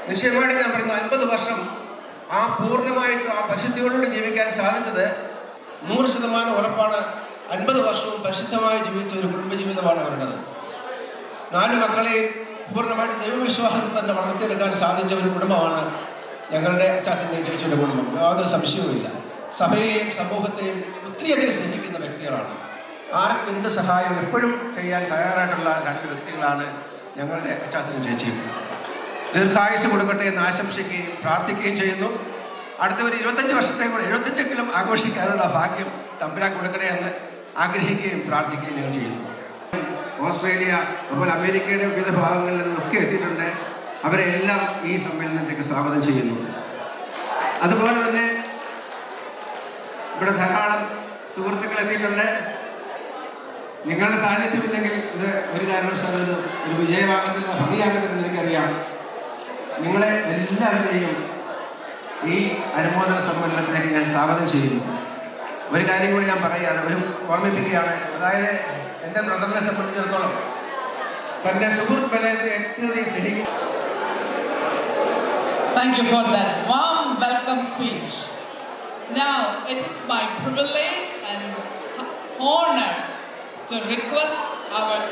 നിശ്ചയമായിട്ട് ഞാൻ പറയുന്നു 50 വർഷം ആ പൂർണ്ണമായിട്ട് ആ പരിശുദ്ധിയോടുകൂടി ജീവിക്കാൻ സാധിച്ചത് 100% ഉറപ്പാണ്. 50 വർഷവും പരിശുദ്ധമായി ജീവിച്ച ഒരു കുടുംബജീവിതമാണ് അവരുടേത്. 4 മക്കളെയും പൂർണ്ണമായിട്ട് ദൈവവിശ്വാസത്തിൽ തന്നെ വളർത്തിയെടുക്കാൻ സാധിച്ച ഒരു കുടുംബമാണ് ഞങ്ങളുടെ അച്ചാച്ചൻ്റെയും ചേച്ചിയുടെ കുടുംബം. യാതൊരു സംശയവുമില്ല. സഭയെയും സമൂഹത്തെയും ഒത്തിരിയധികം സ്നേഹിക്കുന്ന വ്യക്തികളാണ്. ആർക്കും എന്ത് സഹായം എപ്പോഴും ചെയ്യാൻ തയ്യാറായിട്ടുള്ള 2 വ്യക്തികളാണ് ഞങ്ങളുടെ അച്ചാച്ചനും ചേച്ചിയും. ദീർഘായുസ് കൊടുക്കട്ടെ എന്ന് ആശംസിക്കുകയും പ്രാർത്ഥിക്കുകയും ചെയ്യുന്നു. അടുത്ത ഒരു 25 വർഷത്തെ കൂടെ 75എങ്കിലും ആഘോഷിക്കാനുള്ള ഭാഗ്യം തമ്പുരാൻ കൊടുക്കണേ എന്ന് ആഗ്രഹിക്കുകയും പ്രാർത്ഥിക്കുകയും ഞങ്ങൾ ചെയ്യുന്നു. ഓസ്ട്രേലിയ അതുപോലെ അമേരിക്കയുടെ വിവിധ ഭാഗങ്ങളിൽ നിന്നൊക്കെ എത്തിയിട്ടുണ്ട്. അവരെ എല്ലാം ഈ സമ്മേളനത്തേക്ക് സ്വാഗതം ചെയ്യുന്നു. അതുപോലെ തന്നെ ഇവിടെ ധാരാളം സുഹൃത്തുക്കൾ എത്തിയിട്ടുണ്ട്. നിങ്ങളുടെ സാന്നിധ്യമില്ലെങ്കിൽ ഇത് ഒരു കാരണവശാലും ഒരു വിജയമാകത്തില്ല, ഭംഗിയാകത്തില്ലെന്ന് എനിക്കറിയാം. നിങ്ങളെ എല്ലാവരെയും ഈ അനുമോദന സമ്മേളനത്തിലേക്ക് ഞാൻ സ്വാഗതം ചെയ്യുന്നു. ഒരു കാര്യം കൂടി ഞാൻ പറയുകയാണ്, ഓർമ്മിപ്പിക്കുകയാണ്. അതായത് എൻ്റെ ബ്രദറിനെ സംബന്ധിച്ചിടത്തോളം തൻ്റെ സുഹൃത്ത് ബലത്തെ ഏറ്റവും സ്നേഹിക്കും. Thank you for that warm welcome speech. Now it is my privilege and honor to request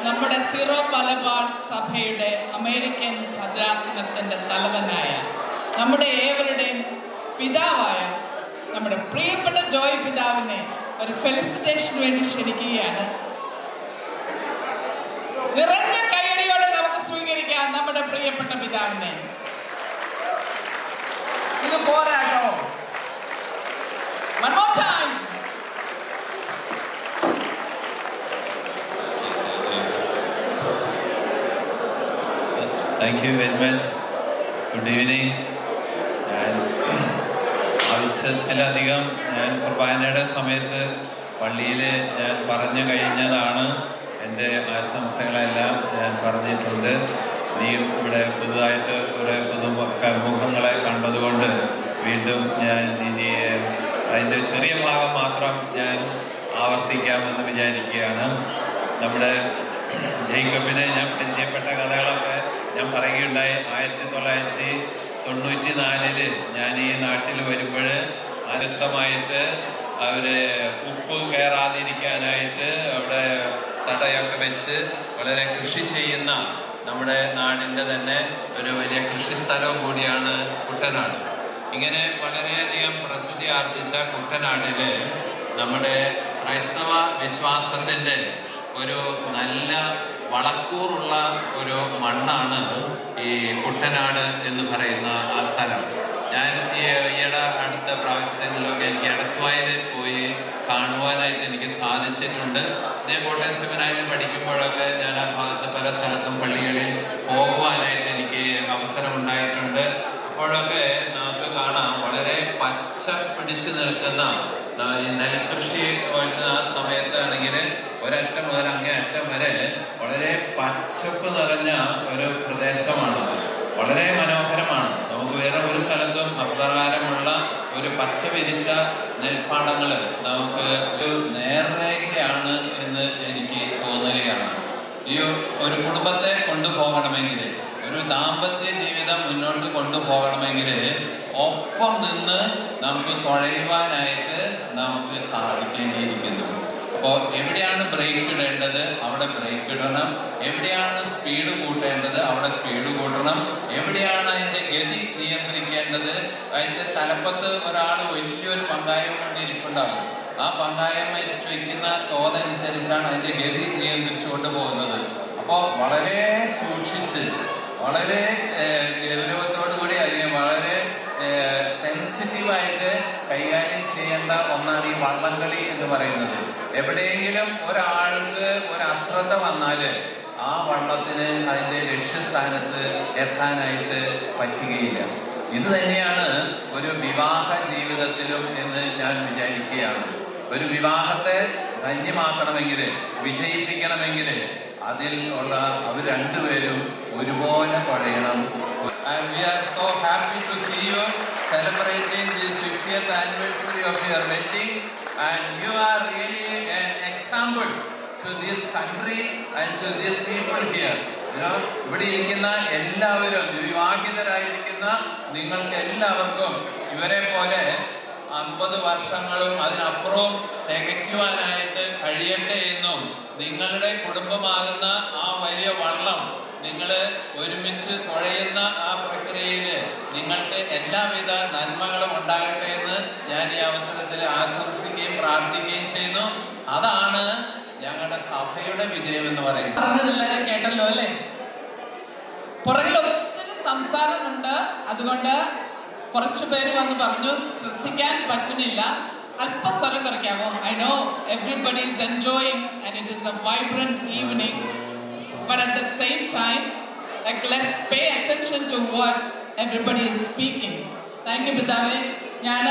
നമ്മുടെ സിറോ മലബാർ സഭയുടെ അമേരിക്കൻ ഭദ്രാസനത്തിൻ്റെ തലവനായ നമ്മുടെ ഏവരുടെയും പിതാവായ നമ്മുടെ പ്രിയപ്പെട്ട ജോയ് പിതാവിനെ ഒരു ഫെലിസിറ്റേഷന് വേണ്ടി ക്ഷണിക്കുകയാണ്. നിറഞ്ഞ കൈയടിയോടെ നമുക്ക് സ്വീകരിക്കാം നമ്മുടെ പ്രിയപ്പെട്ട പിതാവിനെ. ഇത് പോരാട്ടോ. One more time. Thank you very much. Good evening. ആവശ്യത്തിലധികം ഞാൻ കുർബാനയുടെ സമയത്ത് പള്ളിയിൽ ഞാൻ പറഞ്ഞു കഴിഞ്ഞതാണ്. എൻ്റെ ആശംസകളെല്ലാം ഞാൻ പറഞ്ഞിട്ടുണ്ട്. ഇനിയും ഇവിടെ പുതുതായിട്ട് കുറേ മുഖങ്ങളെ കണ്ടതുകൊണ്ട് വീണ്ടും ഞാൻ ഇനി അതിൻ്റെ ചെറിയ ഭാഗം മാത്രം ഞാൻ ആവർത്തിക്കാമെന്ന് വിചാരിക്കുകയാണ്. നമ്മുടെ ജേക്കബിനെ ഞാൻ പരിചയപ്പെട്ട കഥകളൊക്കെ ഞാൻ പറയുകയുണ്ടായി. 1994 ഞാൻ ഈ നാട്ടിൽ വരുമ്പോൾ വ്യത്യസ്തമായിട്ട് അവർ ഉപ്പ് കയറാതിരിക്കാനായിട്ട് അവിടെ തടയൊക്കെ വെച്ച് വളരെ കൃഷി ചെയ്യുന്ന നമ്മുടെ നാടിൻ്റെ തന്നെ ഒരു വലിയ കൃഷി സ്ഥലവും കൂടിയാണ് കുട്ടനാട്. ഇങ്ങനെ വളരെയധികം പ്രസിദ്ധി ആർജിച്ച കുട്ടനാടിൽ നമ്മുടെ ക്രൈസ്തവ വിശ്വാസത്തിൻ്റെ ഒരു നല്ല വളക്കൂറുള്ള ഒരു മണ്ണാണ് ഈ കുട്ടനാട് എന്ന് പറയുന്ന ആ സ്ഥലം. ഞാൻ ഈയിടെ അടുത്ത പ്രാവശ്യങ്ങളിലൊക്കെ എനിക്ക് എടത്വായിൽ പോയി കാണുവാനായിട്ട് എനിക്ക് സാധിച്ചിട്ടുണ്ട്. ഞാൻ കോട്ടയം സെമിനാരിൽ പഠിക്കുമ്പോഴൊക്കെ ഞാൻ ആ ഭാഗത്ത് പല സ്ഥലത്തും പള്ളികളിൽ പോകുവാനായിട്ട് എനിക്ക് അവസരമുണ്ടായിട്ടുണ്ട്. അപ്പോഴൊക്കെ നമുക്ക് കാണാം വളരെ പച്ച പിടിച്ചു നിൽക്കുന്ന ഈ നെൽകൃഷി വരുന്ന ആ സമയത്താണെങ്കിൽ ഒരറ്റം മുതൽ അങ്ങേ അറ്റം വരെ വളരെ പച്ചപ്പ് നിറഞ്ഞ ഒരു പ്രദേശമാണ്. വളരെ മനോഹരമാണ്. നമുക്ക് വേറെ ഒരു സ്ഥലത്തും അപ്രകാരമുള്ള ഒരു പച്ച വിരിച്ച നെൽപ്പാടങ്ങൾ നമുക്ക് ഒരു നേർരേഖയാണ് എന്ന് എനിക്ക് തോന്നുകയാണ്. ഈ ഒരു കുടുംബത്തെ കൊണ്ടുപോകണമെങ്കിൽ, ഒരു ദാമ്പത്യ ജീവിതം മുന്നോട്ട് കൊണ്ടുപോകണമെങ്കിൽ ഒപ്പം നിന്ന് നമുക്ക് തുഴയുവാനായിട്ട് നമുക്ക് സാധിക്കേണ്ടിയിരിക്കുന്നു. അപ്പോൾ എവിടെയാണ് ബ്രേക്ക് ഇടേണ്ടത് അവിടെ ബ്രേക്ക് ഇടണം, എവിടെയാണ് സ്പീഡ് കൂട്ടേണ്ടത് അവിടെ സ്പീഡ് കൂട്ടണം, എവിടെയാണ് അതിൻ്റെ ഗതി നിയന്ത്രിക്കേണ്ടത്. അതിൻ്റെ തലപ്പത്ത് ഒരാൾ വലിയൊരു പങ്കായം കൊണ്ടിരിക്കുന്നുണ്ടാകും. ആ പങ്കായം വയ്ക്കുന്ന തോതനുസരിച്ചാണ് അതിൻ്റെ ഗതി നിയന്ത്രിച്ചുകൊണ്ട് പോകുന്നത്. അപ്പോൾ വളരെ സൂക്ഷിച്ച്, വളരെ ഗൗരവത്തോടു കൂടി അല്ലെങ്കിൽ വളരെ സെൻസിറ്റീവായിട്ട് കൈകാര്യം ചെയ്യേണ്ട ഒന്നാണ് ഈ വള്ളംകളി എന്ന് പറയുന്നത്. എവിടെയെങ്കിലും ഒരാൾക്ക് ഒരു അശ്രദ്ധ വന്നാൽ ആ വള്ളത്തിന് അതിൻ്റെ ലക്ഷ്യസ്ഥാനത്ത് എത്താനായിട്ട് പറ്റുകയില്ല. ഇത് തന്നെയാണ് ഒരു വിവാഹ ജീവിതത്തിലും എന്ന് ഞാൻ വിചാരിക്കുകയാണ്. ഒരു വിവാഹത്തെ ധന്യമാക്കണമെങ്കിൽ, വിജയിപ്പിക്കണമെങ്കിൽ അതിൽ ഉള്ള അവർ രണ്ടുപേരും ഒരുപോലെ തുഴയണം. And we are so happy to see you celebrating the 50th anniversary of your wedding. and you are really an example to this country and to these people here. ഇവിടെ ഇരിക്കുന്ന എല്ലാവരും വിവാഹിതരായിരിക്കുന്ന നിങ്ങൾക്ക് എല്ലാവർക്കും ഇവരെ പോലെ 50 വർഷങ്ങളും അതിനപ്പുറവും തികയ്ക്കുവാനായിട്ട് കഴിയട്ടെ എന്നും നിങ്ങളുടെ കുടുംബമാകുന്ന ആ വലിയ വള്ളം നിങ്ങൾ ഒരുമിച്ച് തുഴയുന്ന ആ പ്രക്രിയയിൽ നിങ്ങൾക്ക് എല്ലാവിധ നന്മകളും ഉണ്ടാകട്ടെ എന്ന് ഞാൻ ഈ അവസരത്തിൽ ആശംസിക്കുകയും പ്രാർത്ഥിക്കുകയും ചെയ്യുന്നു. അതാണ് ഞങ്ങളുടെ സഭയുടെ വിജയം എന്ന് പറയുന്നത്. എല്ലാവരും കേട്ടല്ലോ അല്ലേ? പുറകിൽ ഒത്തിരി സംസാരമുണ്ട്, അതുകൊണ്ട് കുറച്ചു പേര് വന്ന് പറഞ്ഞു ശ്രദ്ധിക്കാൻ പറ്റുന്നില്ല. അല്പം സ്വരം കുറയ്ക്കാമോ? I know everybody is enjoying and it is a vibrant evening, but at the same time, like, let's pay attention to what everybody is speaking. Thank you, പിതാവേ. ഞാൻ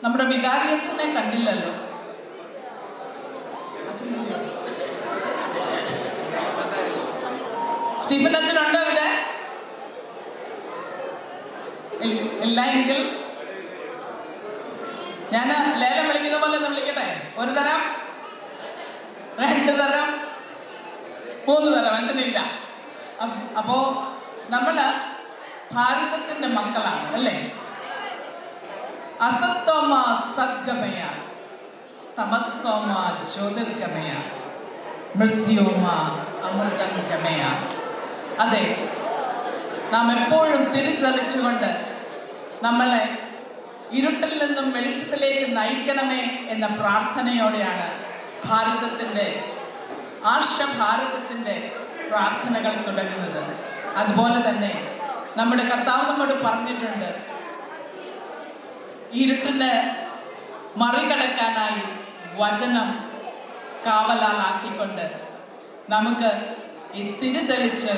നമ്മുടെ വികാരി അച്ഛനെ കണ്ടില്ലല്ലോ. സ്റ്റീഫൻ അച്ഛനുണ്ടോ ഇവിടെ? ഇല്ല എങ്കിൽ ഞാൻ ലേലം വിളിക്കുന്ന പോലെ ഒന്ന് വിളിക്കട്ടെ. 1 തരം, 2 തരം, 3 തരം അച്ഛനില്ല. അപ്പോ നമ്മള് ഭാരതത്തിന്റെ മക്കളാണ് അല്ലേ? അസത്തോമ സദ്ഗമയ, തമസ്സോമ ജ്യോതിർഗമയ, മൃത്യോമ അമൃതം ഗമയ. അതെ, നാം എപ്പോഴും തിരിച്ചറിച്ചുകൊണ്ട് നമ്മളെ ഇരുട്ടിൽ നിന്നും വെളിച്ചത്തിലേക്ക് നയിക്കണമേ എന്ന പ്രാർത്ഥനയോടെയാണ് ഭാരതത്തിന്റെ പ്രാർത്ഥനകൾ തുടങ്ങുന്നത്. അതുപോലെ തന്നെ നമ്മുടെ കർത്താവ് നമ്മോട് പറഞ്ഞിട്ടുണ്ട്, ഇരുട്ടിനെ മറികടക്കാനായി വചനം കാവലാലാക്കിക്കൊണ്ട് നമുക്ക് ഈ തിരിതെളിച്ച്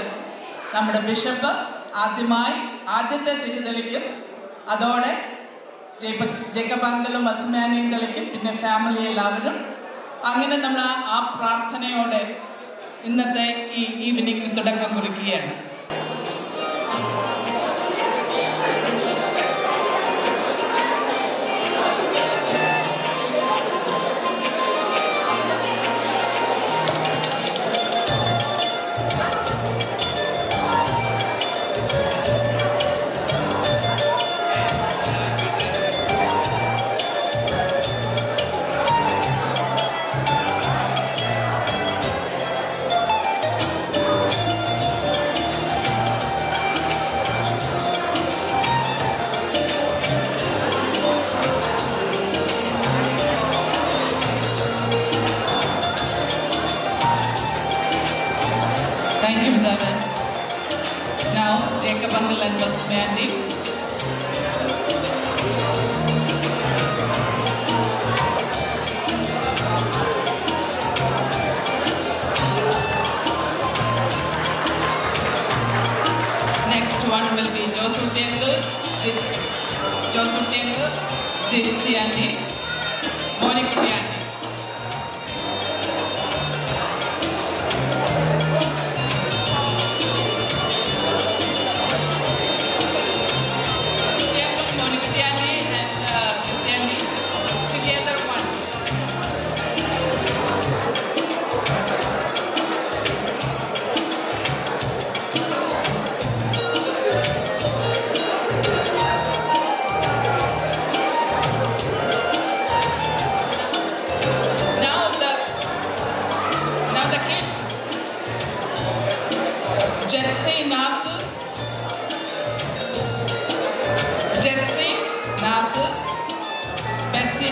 നമ്മുടെ ബിഷപ്പ് ആദ്യത്തെ തിരിതെളിക്കും. അതോടെ ജേക്കബ് അങ്കിളും അസ്മാനെയും തെളിക്കും, പിന്നെ ഫാമിലി എല്ലാവരും. അങ്ങനെ നമ്മൾ ആ പ്രാർത്ഥനയോടെ ഇന്നത്തെ ഈ ഈവനിങ്ങിന് തുടക്കം കുറിക്കുകയാണ്. Now, Jacob Uncle and Vasmani. Next one will be Joseph Tiangu, Diviti Andy, Monica Andy.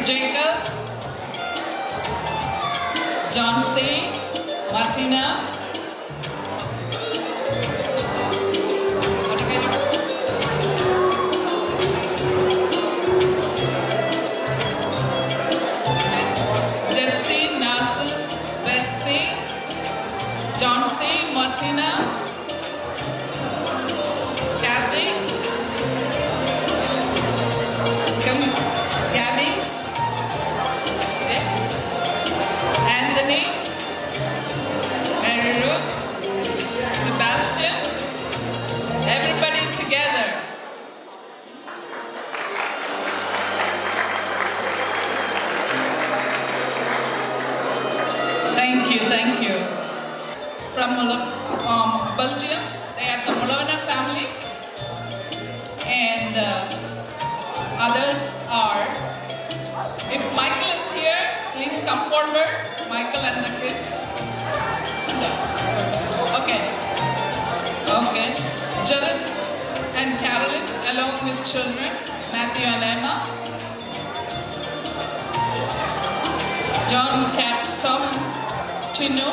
Jacob, John C, Martina, Jesse, Narcissus, Betsy, John C, Martina, Kathy, Gabby, Anthony, Mary and others are. If Michael is here, please come forward. Michael and the kids. Okay. Okay. Jared and Carolyn along with children, Matthew and Emma. John, Tom, Chinu.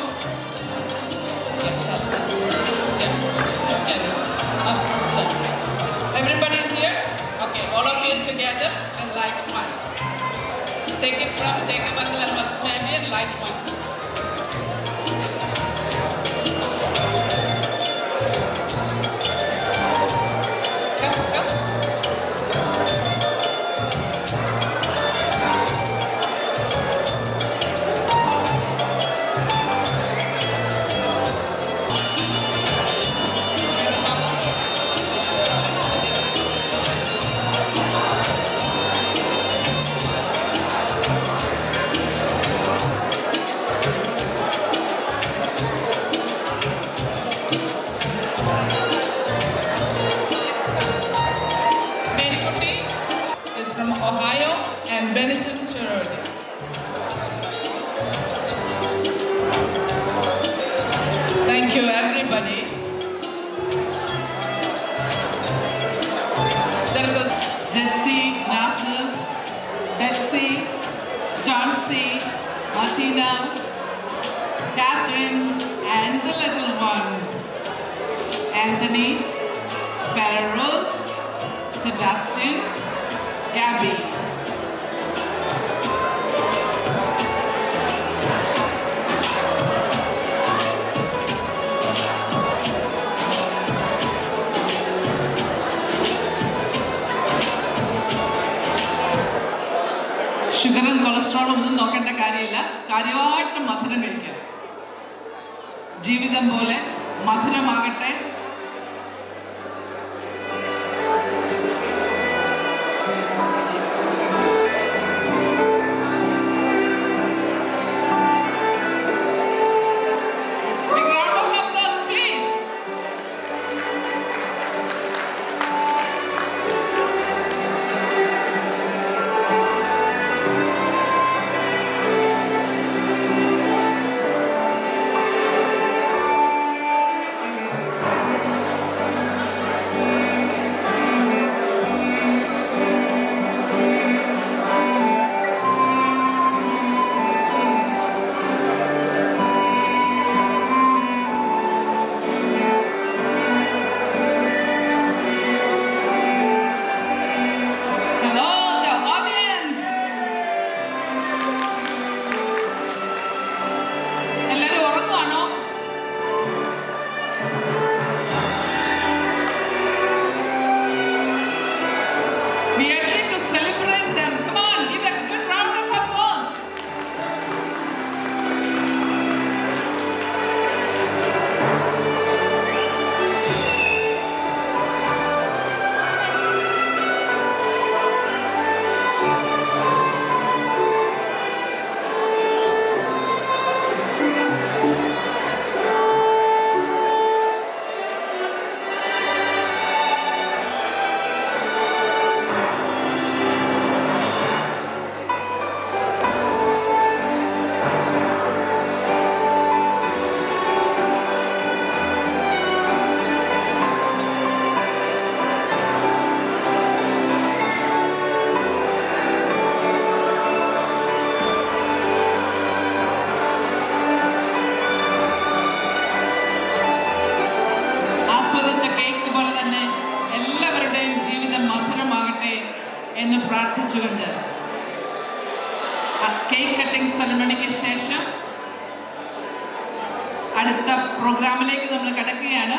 Everybody is here? Okay, all of you together and light one. Take it from Uncle and Masmani and light one. Ohio and Benetton sorority. Thank you, everybody. There is a Jetsi, Nassus, Betsy, John C, Martina, Catherine, and the little ones. Anthony, Rose, Sebastian, Gabby. ഷുഗറും കൊളസ്ട്രോളും ഒന്നും നോക്കേണ്ട കാര്യമില്ല. കാര്യമായിട്ട് മധുരം കഴിക്കാം. ജീവിതം പോലെ മധുരമാകട്ടെ. എന്ന് പ്രാർത്ഥിച്ചുകൊണ്ട് കേക്ക് കട്ടിംഗ് സെറമണിക്ക് ശേഷം അടുത്ത പ്രോഗ്രാമിലേക്ക് നമ്മൾ കടക്കുകയാണ്.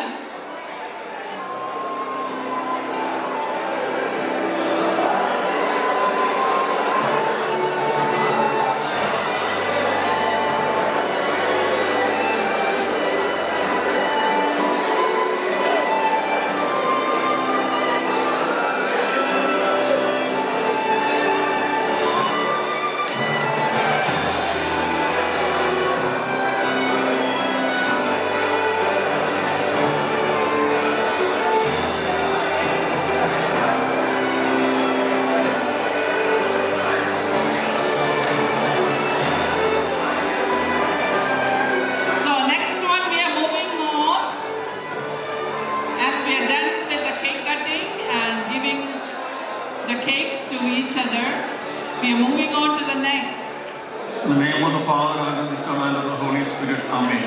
Father, and of the Son, and of the Holy Spirit. Amen.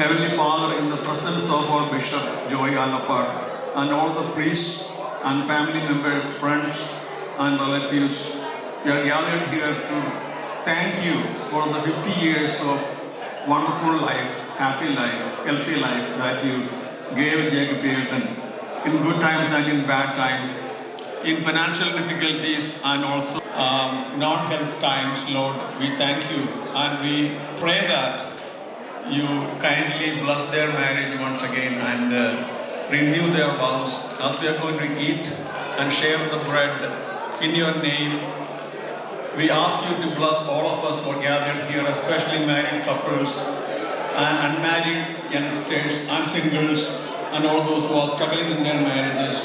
Heavenly Father, in the presence of our Bishop Joy Alapart and all the priests and family members, friends and relatives, we are gathered here to thank you for the 50 years of wonderful life, happy life, healthy life that you gave Jacob Ayrton in good times and in bad times, in financial difficulties and also non-health times. Lord, we thank you and we pray that you kindly bless their marriage once again and renew their vows as we are going to eat and share the bread in your name. We ask you to bless all of us who are gathered here, especially married couples and unmarried youngsters and singles and all those who are struggling in their marriages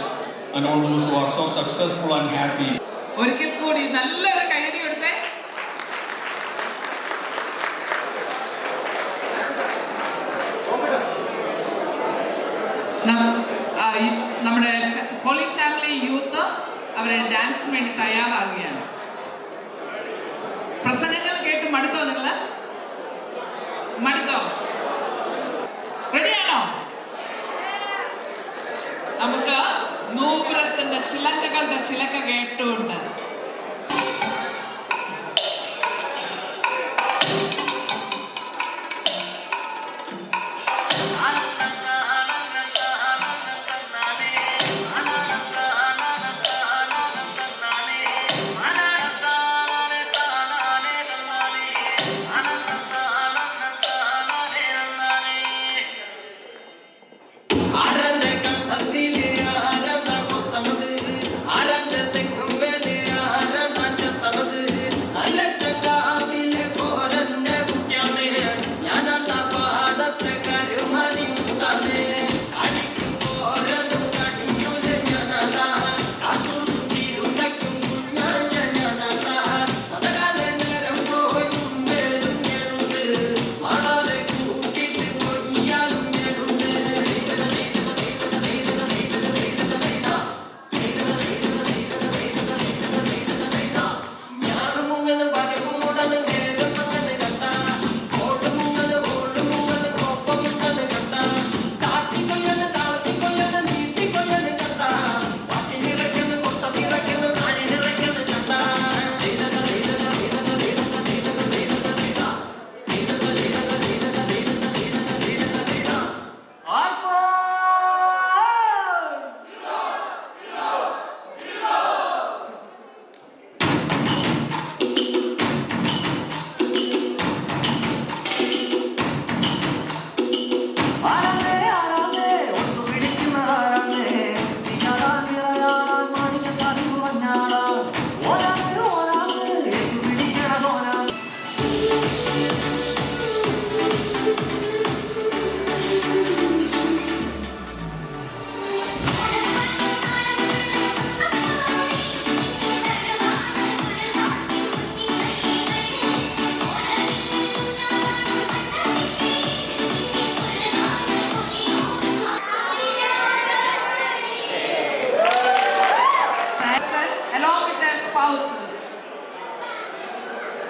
and all those who are so successful and happy. ഒരിക്കൽ കൂടി നല്ലൊരു കൈയടി കൊടുത്തേ. നമ്മുടെ holy family youth അവരെ ഡാൻസിന് വേണ്ടി തയ്യാറാകുകയാണ്. പ്രസംഗങ്ങൾ കേട്ട് മടുത്തോ? നിങ്ങള് മടുത്തോ? റെഡിയാണോ? നമുക്ക് നൂപുരത്തിന്റെ ചിലങ്കകളുടെ ചിലക്ക കേട്ടുകൊണ്ട്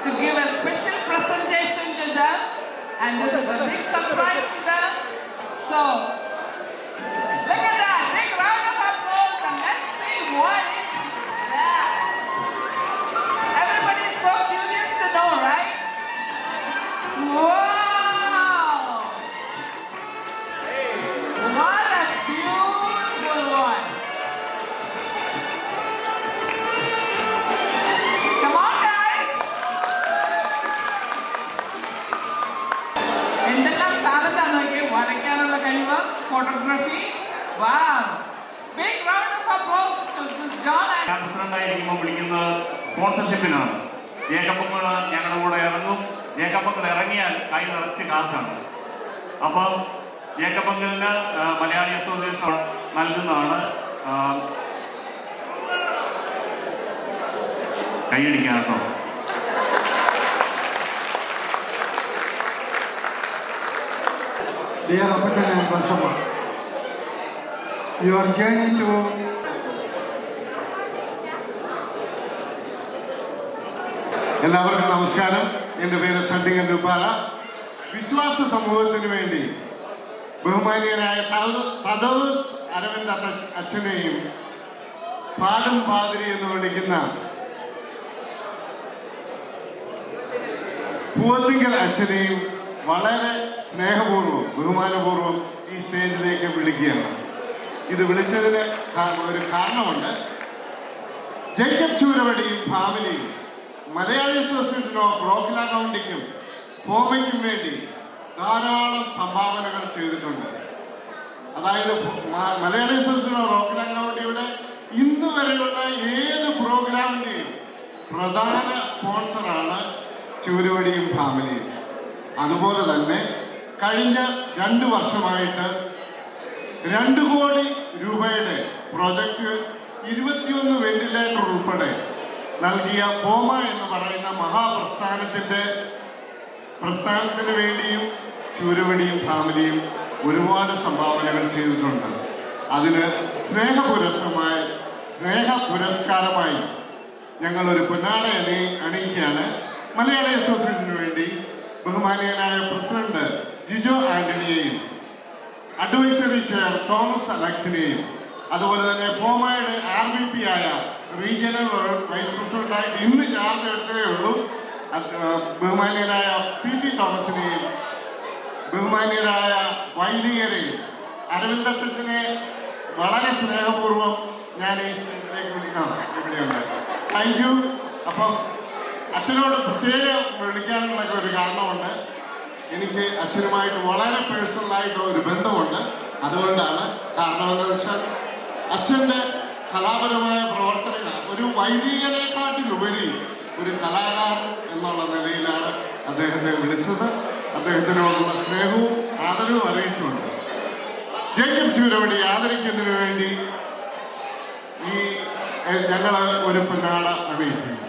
to give a special presentation to them, and this is a big surprise to them. So, look at that, big round of applause, and let's see what is that. Everybody is so curious to know, right? Wow! What a beautiful one. Come on, guys. എന്തെല്ലാം talent ആണ് നോക്കിയേ. വരയ്ക്കാനുള്ള കഴിവ്, photography. Wow. Big round of applause to this John. ഞാൻ പ്രസിഡന്റായിരിക്കുമ്പോൾ വിളിക്കുന്നത് സ്പോൺസർഷിപ്പിനാണ്. ജേക്കബങ്ങൾ ഞങ്ങളുടെ കൂടെ ഇറങ്ങും. ജേക്കബങ്ങൾ ഇറങ്ങിയാൽ കൈ നിറച്ച് കാശാണ്. അപ്പം ജേക്കബങ്ങളിന് മലയാളി അസോസിയേഷൻ നൽകുന്നതാണ്. കൈയടിക്കാൻ കേട്ടോ. Dear Apachan and Barsama, your journey to എല്ലാവർക്കും നമസ്കാരം. എൻ്റെ പേര് സണ്ടിങ്ങല്ലൂപ്പാറ. വിശ്വാസ സമൂഹത്തിന് വേണ്ടി ബഹുമാനീയനായ തദോസ് അരവിന്ദ് അച്ഛനെയും പാടും പാതിരി എന്ന് വിളിക്കുന്ന പൂവത്തിങ്കൽ അച്ഛനെയും വളരെ സ്നേഹപൂർവ്വം ബഹുമാനപൂർവ്വം ഈ സ്റ്റേജിലേക്ക് വിളിക്കുകയാണ്. ഇത് വിളിച്ചതിന് ഒരു കാരണമുണ്ട്. ജേക്കബ് ചൂരവടിയും ഫാമിലിയും മലയാളി അസോസിയേഷൻ ഓഫ് റോക്കില കൗണ്ടിക്കും ഫോമയ്ക്കും വേണ്ടി ധാരാളം സംഭാവനകൾ ചെയ്തിട്ടുണ്ട്. അതായത് മലയാളി അസോസിയേഷൻ ഓഫ് റോക്കില കൗണ്ടിയുടെ ഇന്ന് വരെയുള്ള ഏത് പ്രോഗ്രാമിൻ്റെയും പ്രധാന സ്പോൺസറാണ് ചൂരവടിയും ഫാമിലിയും. അതുപോലെ തന്നെ കഴിഞ്ഞ 2 വർഷമായിട്ട് 2 കോടി രൂപയുടെ പ്രൊജക്റ്റ് 21 വെന്റിലേറ്റർ ഉൾപ്പെടെ നൽകിയ ഫോമ എന്ന് പറയുന്ന പ്രസ്ഥാനത്തിന് വേണ്ടിയും ചൂരവടിയും ഫാമിലിയും ഒരുപാട് സംഭാവനകൾ ചെയ്തിട്ടുണ്ട്. അതിന് സ്നേഹ പുരസ്കാരമായി ഞങ്ങളൊരു പൊന്നാട അണിയിക്കുകയാണ്. മലയാളി അസോസിയേഷന് വേണ്ടി ബഹുമാനീയനായ പ്രസിഡന്റ് ജിജോ ആന്റണിയെയും അഡ്വൈസറി ചെയർ തോമസ് അലക്സിനെയും അതുപോലെ തന്നെ ഫോമയുടെ RVP ആയ റീജിയണൽ വൈസ് പ്രസിഡന്റായിട്ട് ഇന്ന് ചാർജ് എടുത്തതേ ഉള്ളൂ ബഹുമാനീയനായ PT തോമസിനെയും ബഹുമാനീയരായ വൈദികരെയും അരവിന്ദത്തിനെ വളരെ സ്നേഹപൂർവ്വം ഞാൻ ഈ സ്റ്റേജിലേക്ക് വിളിക്കാം. ഇവിടെയുണ്ട്. Thank you. അപ്പം അച്ഛനോട് പ്രത്യേകം വിളിക്കാനുള്ള ഒരു കാരണമുണ്ട്. എനിക്ക് അച്ഛനുമായിട്ട് വളരെ പേഴ്സണലായിട്ട് ഒരു ബന്ധമുണ്ട്. അതുകൊണ്ടാണ്. കാരണം എന്താണെന്ന് വെച്ചാൽ അച്ഛൻ്റെ കലാപരമായ പ്രവർത്തനങ്ങൾ ഒരു വൈദികനെക്കാട്ടിലുപരി ഒരു കലാകാരൻ എന്നുള്ള നിലയിലാണ് അദ്ദേഹത്തെ വിളിച്ചത്. അദ്ദേഹത്തിനോടുള്ള സ്നേഹവും ആദരവും അറിയിച്ചുകൊണ്ട് ജേക്കബ് ചൂരവടി ആദരിക്കുന്നതിന് വേണ്ടി ഞങ്ങൾ ഒരു പൊന്നാട അണിയിക്കുന്നു.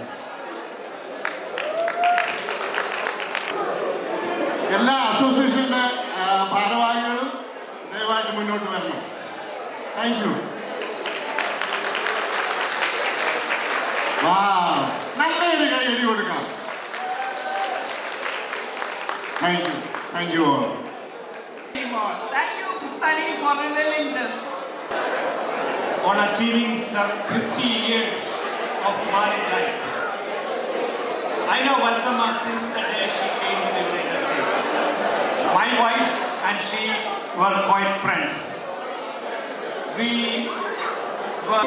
എല്ലാ അസോസിയേഷന്റെ ഭാരവാഹികളും ദയവായിട്ട് മുന്നോട്ട് വരണം. Thank you. നല്ലൊരു കൈയടി കൊടുക്കാം. Thank you. Thank you all. Thank you, Sunny, for revealing this. On achieving some 50 years of married life. I know Valsamma since the day she came to the United States. My wife and she were quite friends. We were...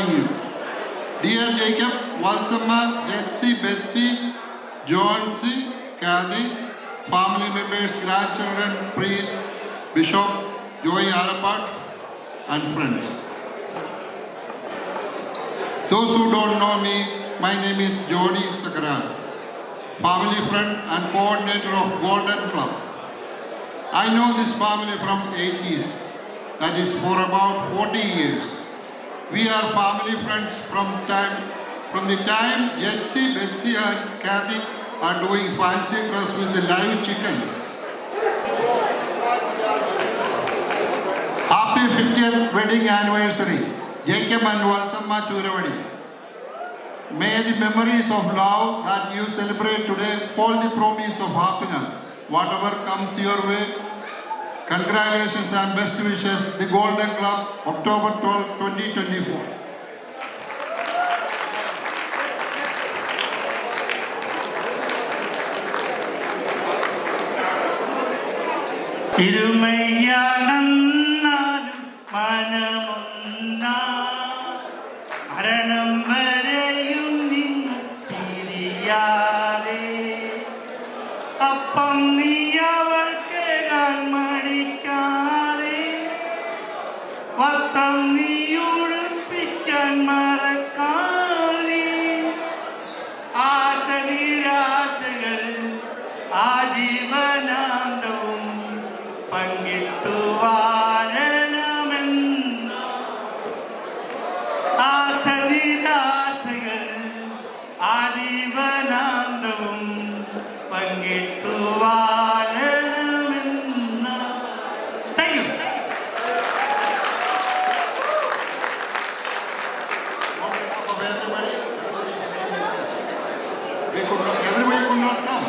join you. Dear Jacob, Walsamma, Jetsi, Betsy, Johnsy, Kathy, family members, grandchildren, priest, Bishop Joy Alapat, and friends. Those who don't know me, my name is Jody Sakaran, family friend and coordinator of Golden Club. I know this family from 80s, that is for about 40 years. We are family friends from the time Jetsi, Betsy and Kathy are doing fancy dress with the live chickens. Happy 50th wedding anniversary, Jacob and Walsamma Churavadi. May the memories of love that you celebrate today hold the promise of happiness. Whatever comes your way, congratulations and best wishes. The Golden Club, October 12, 2024. ഇരുമയാണെന്നാലും മനമൊന്നാ മരണം വരെയും നിങ്ങൾ തിരിയാതെ അപ്പം നീ അവൾക്ക് മടിക്കാതെ വസ്ത്രം നീ ഉടുപ്പിക്കാൻ മറക്കാതെ ആശ നിരാശകൾ ആജീവനാന്തവും പങ്കിട്ടു വാഴണമെന്ന ആശ നിരാശകൾ ആജീവനാന്തവും പങ്കിട്ടു വാഴണമെന്ന. Thank you. Everybody could not come.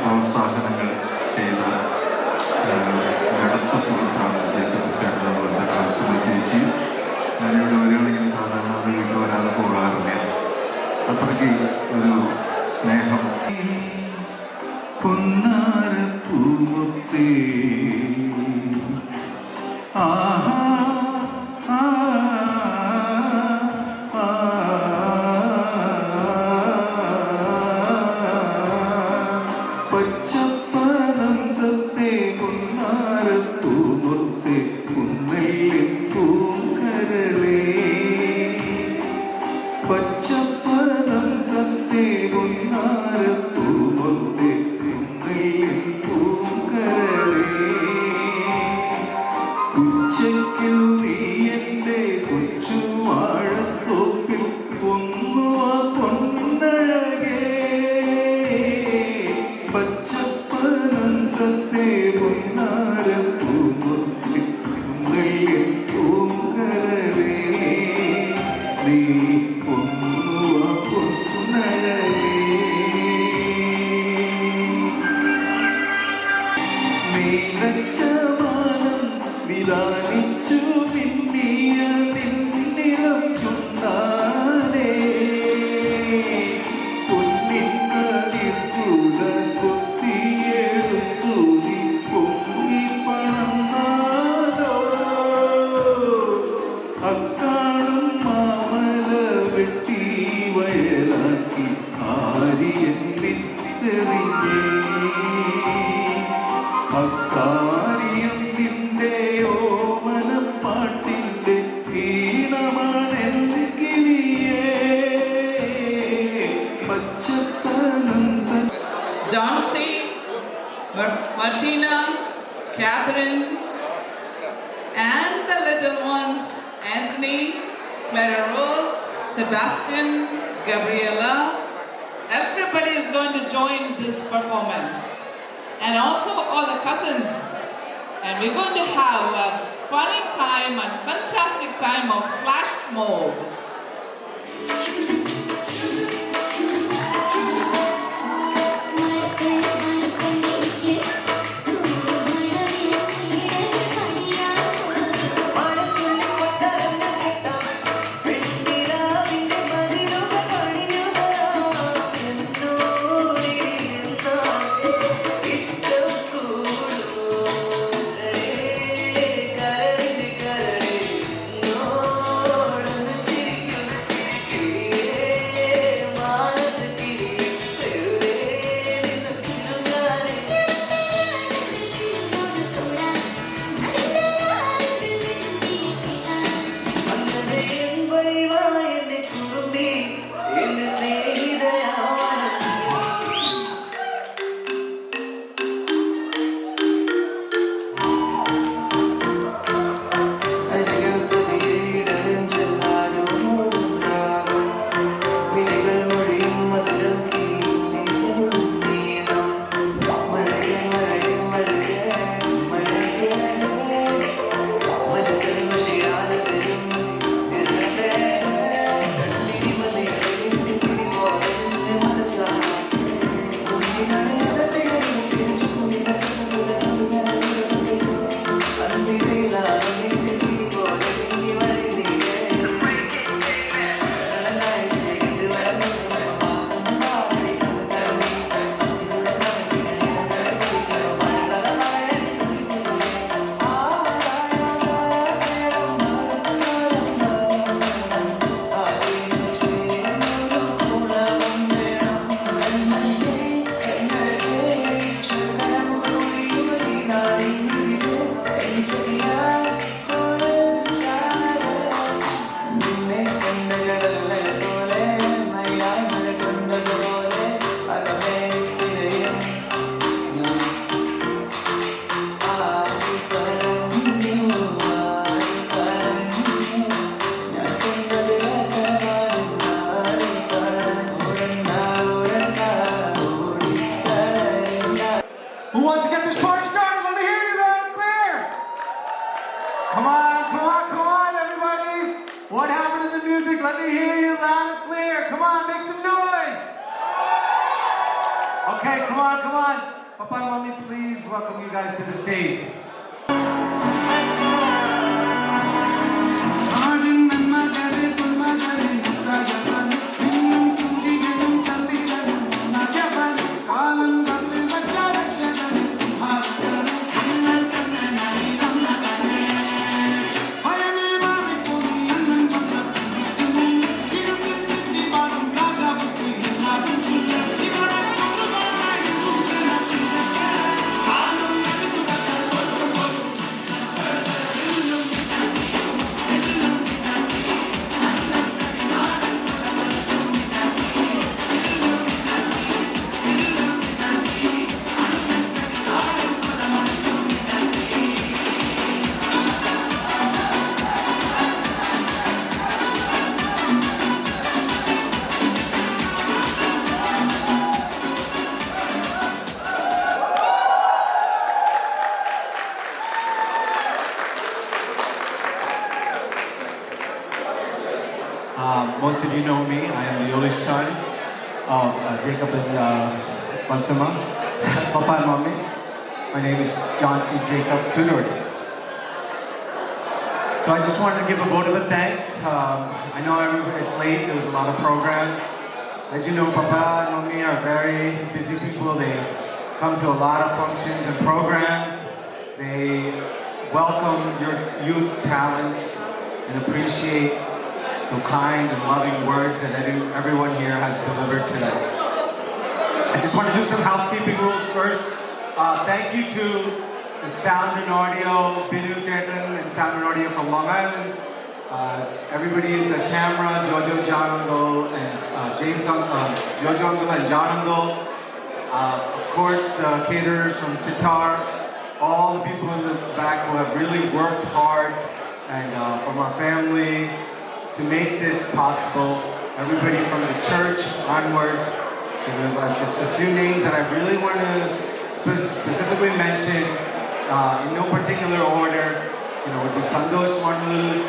പ്രോത്സാഹനങ്ങൾ ചെയ്ത അടുത്ത സുഹൃത്താണ് ജേക്കബ് ചേട്ടൻ അതുപോലെ വത്സമ ചേച്ചി. ഞാനിവിടെ വരികയാണെങ്കിൽ സാധാരണ നമ്മുടെ വീട്ടിൽ വരാതെ പോകാറില്ല. അത്രയ്ക്ക് ഒരു സ്നേഹം. പൊന്നാരപ്പൂമുത്തേ ആഹാ പച്ചപ്പനന്തത്തെ പൊന്നാരപ്പൂമുത്തേ കുന്നല്ലിൻ പൂങ്കരളേ പച്ചപ്പനന്തത്തെ പൊന്നാരപ്പൂമുത്തേ കുന്നല്ലിൻ പൂങ്കരളേ ഉച്ചയ്ക്കു നീ എൻ്റെ കൊച്ചു വാഴത്തോപ്പിൽ ഒന്നുവ പൊന്നഴകേ പച്ചപ്പനന്തത്തെ പൊന്നാരപ്പൂമുത്തേ കുന്നല്ലിൻ പൂങ്കരളേ നീ ഒന്നുവ പൊന്നഴകേ നീലച്ചവാനം വിധാനിച്ചു പിന്നിയ നിന്നിളം ചുണ്ടാനേ പൊന്നിന്നതിർക്കുല കൊത്തിയെടുത്തു നീ പൊങ്ങി പറന്നാലോ അക്കാടും മാമല വെട്ടി വയലാക്കി ആരിയെന്നിത്തെറിഞ്ഞേ അക്കാരിയം നിന്റെ ഓമനം പാട്ടിന്റെ ഈണമാണെന്ന് കിളിയേ പച്ചത്തനന്തൻ. John C., Martina, Catherine, and the little ones, Anthony, Clara Rose, Sebastian, Gabriella. Everybody is going to join this performance. And also all the cousins. And we're going to have a funny time and fantastic time of flash mob. Who wants to get this party started? Let me hear you loud and clear. Come on, come on, come on, everybody. What happened to the music? Let me hear you loud and clear. Come on, make some noise. Okay, come on, come on. Papa and Mommy, please welcome you guys to the stage. you know me. I am the oldest son of Jacob and Balsama, Papa and Mommy. My name is John C. Jacob Jr. So I just wanted to give a vote of thanks. I know it's late, there was a lot of programs. As you know, Papa and Mommy are very busy people. They come to a lot of functions and programs. They welcome your youth's talents and appreciate the kind and loving words that everyone here has delivered today. I just want to do some housekeeping rules first. Thank you to the Sound and Audio, Binu Chetan and Sound and Audio from Long Island. Everybody in the camera, Jojo Janango and Jojo Uncle and Janango. Of course, the caterers from Sitar. All the people in the back who have really worked hard, and from our family to make this possible. Everybody from the church onwards. Just a few names that I really want to specifically mention in no particular order. Would be Sandosh Mandal,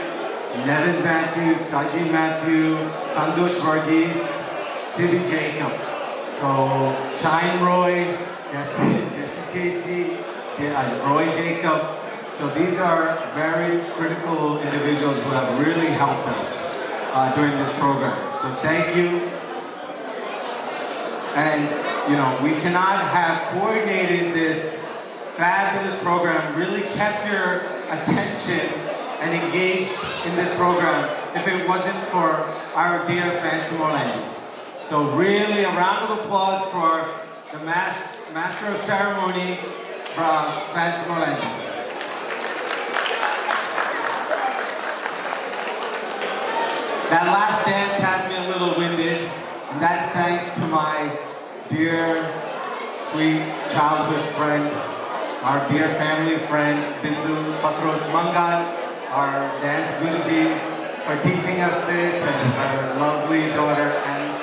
Nevin Matthews, Saji Matthew, Sandosh Varghese, Sibi Jacob. So Shine Roy, Jesse Chechi, Roy Jacob. So these are very critical individuals who have really helped us during this program. So thank you. And we cannot have coordinated this fabulous program, really kept your attention and engaged in this program if it wasn't for our dear Fancy Morlandi. So really a round of applause for the Master of Ceremony, Fancy Morlandi. That last dance has me a little winded, and that's thanks to my dear, sweet childhood friend, our dear family friend, Bindu Patros Mangal, our dance Guruji, for teaching us this, and our lovely daughter, Anne,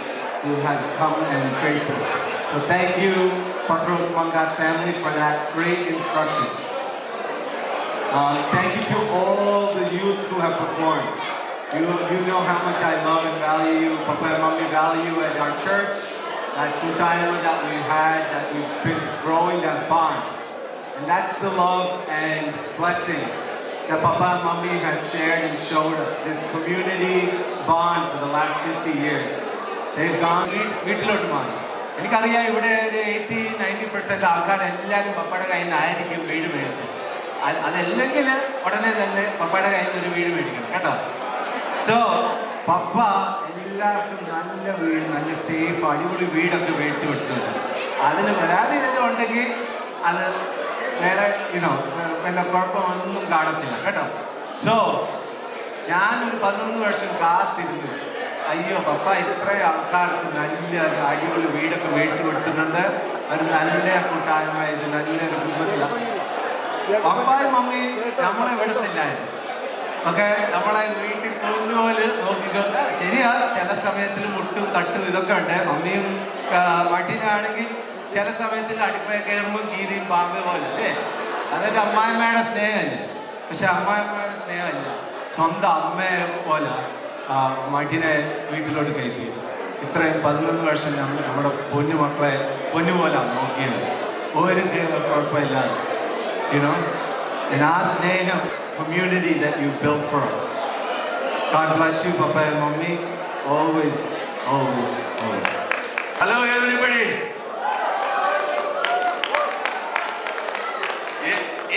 who has come and graced us. So thank you, Patros Mangal family, for that great instruction. Thank you to all the youth who have performed. You know how much I love and value, Papa and Mommy value at our church, that kutayama that we had, that we've been growing, that bond. And that's the love and blessing that Papa and Mommy have shared and showed us, this community bond for the last 50 years. They've gone വീട്ടിലോട്ട് മാറി. എനിക്കറിയാം ഇവിടെ ഒരു 80-90% ആൾക്കാരെല്ലാവരും പപ്പയുടെ കയ്യിൽ നിന്നായിരിക്കും വീട് മേടിച്ചത്. അതല്ലെങ്കിൽ ഉടനെ തന്നെ പപ്പയുടെ കയ്യിൽ നിന്ന് ഒരു വീട് മേടിക്കണം കേട്ടോ. സോ പപ്പ എല്ലാവർക്കും നല്ല വീട്, നല്ല സേഫ് അടിപൊളി വീടൊക്കെ മേടിച്ചു കൊടുത്തിട്ടുണ്ട്. അതിന് പരാതി തന്നെ ഉണ്ടെങ്കിൽ അത് വേറെ വല്ല കുഴപ്പമൊന്നും കാണത്തില്ല കേട്ടോ. സോ ഞാനൊരു 11 വർഷം കാത്തിരുന്നു. അയ്യോ പപ്പ ഇത്രയും ആൾക്കാർക്ക് നല്ല അടിപൊളി വീടൊക്കെ മേടിച്ചു കൊടുത്തിട്ടുണ്ട്, ഒരു നല്ല കൂട്ടായ്മ, ഇത് നല്ലൊരു കുടുംബത്തിലാണ്. പപ്പായും മമ്മി നമ്മളെ വിടത്തില്ലായിരുന്നു. ഒക്കെ നമ്മളെ വീട്ടിൽ പോകുന്നപോലെ നോക്കിക്കൊണ്ട് ശരിയാ, ചില സമയത്തിൽ മുട്ടും തട്ടും ഇതൊക്കെ ഉണ്ട്. മമ്മിയും മടിനാണെങ്കിൽ ചില സമയത്തിൽ അടുക്കളയിൽ കയറുമ്പോൾ കീരിയും പാമ്പ് പോലെ അല്ലേ. അതൊക്കെ അമ്മായിമ്മയുടെ സ്നേഹമല്ലേ. പക്ഷെ അമ്മായിമ്മയുടെ സ്നേഹമല്ല, സ്വന്തം അമ്മയെ പോലെ മടിനെ വീട്ടിലോട്ട് കയറ്റി. ഇത്രയും 11 വർഷം നമ്മുടെ പൊന്നുമക്കളെ പൊന്നുപോലാണ് നോക്കിയത്, ഒരു കുഴപ്പമില്ലാതെ. And our sneham community that you built for us. God bless you, Papa and Mommy. Always, always, always. Hello, everybody.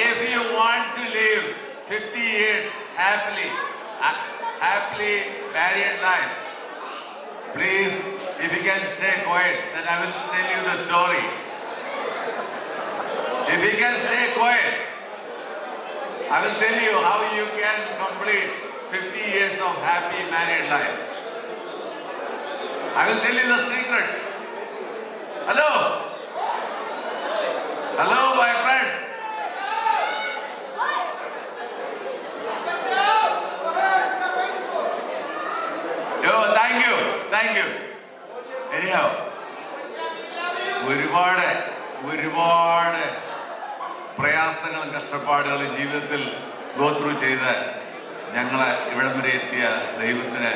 If you want to live 50 years happily married life, please, if you can stay quiet, then I will tell you the story. If you can stay quiet, I will tell you how you can complete 50 years of happy married life. I will tell you the secret. Hello? Hello, my friends. Yo, thank you. Anyhow, ഒരുപാട് പ്രയാസങ്ങളും കഷ്ടപ്പാടുകളും ജീവിതത്തിൽ go through ചെയ്ത് ഞങ്ങളെ ഇവിടം വരെ എത്തിയ ദൈവത്തിന്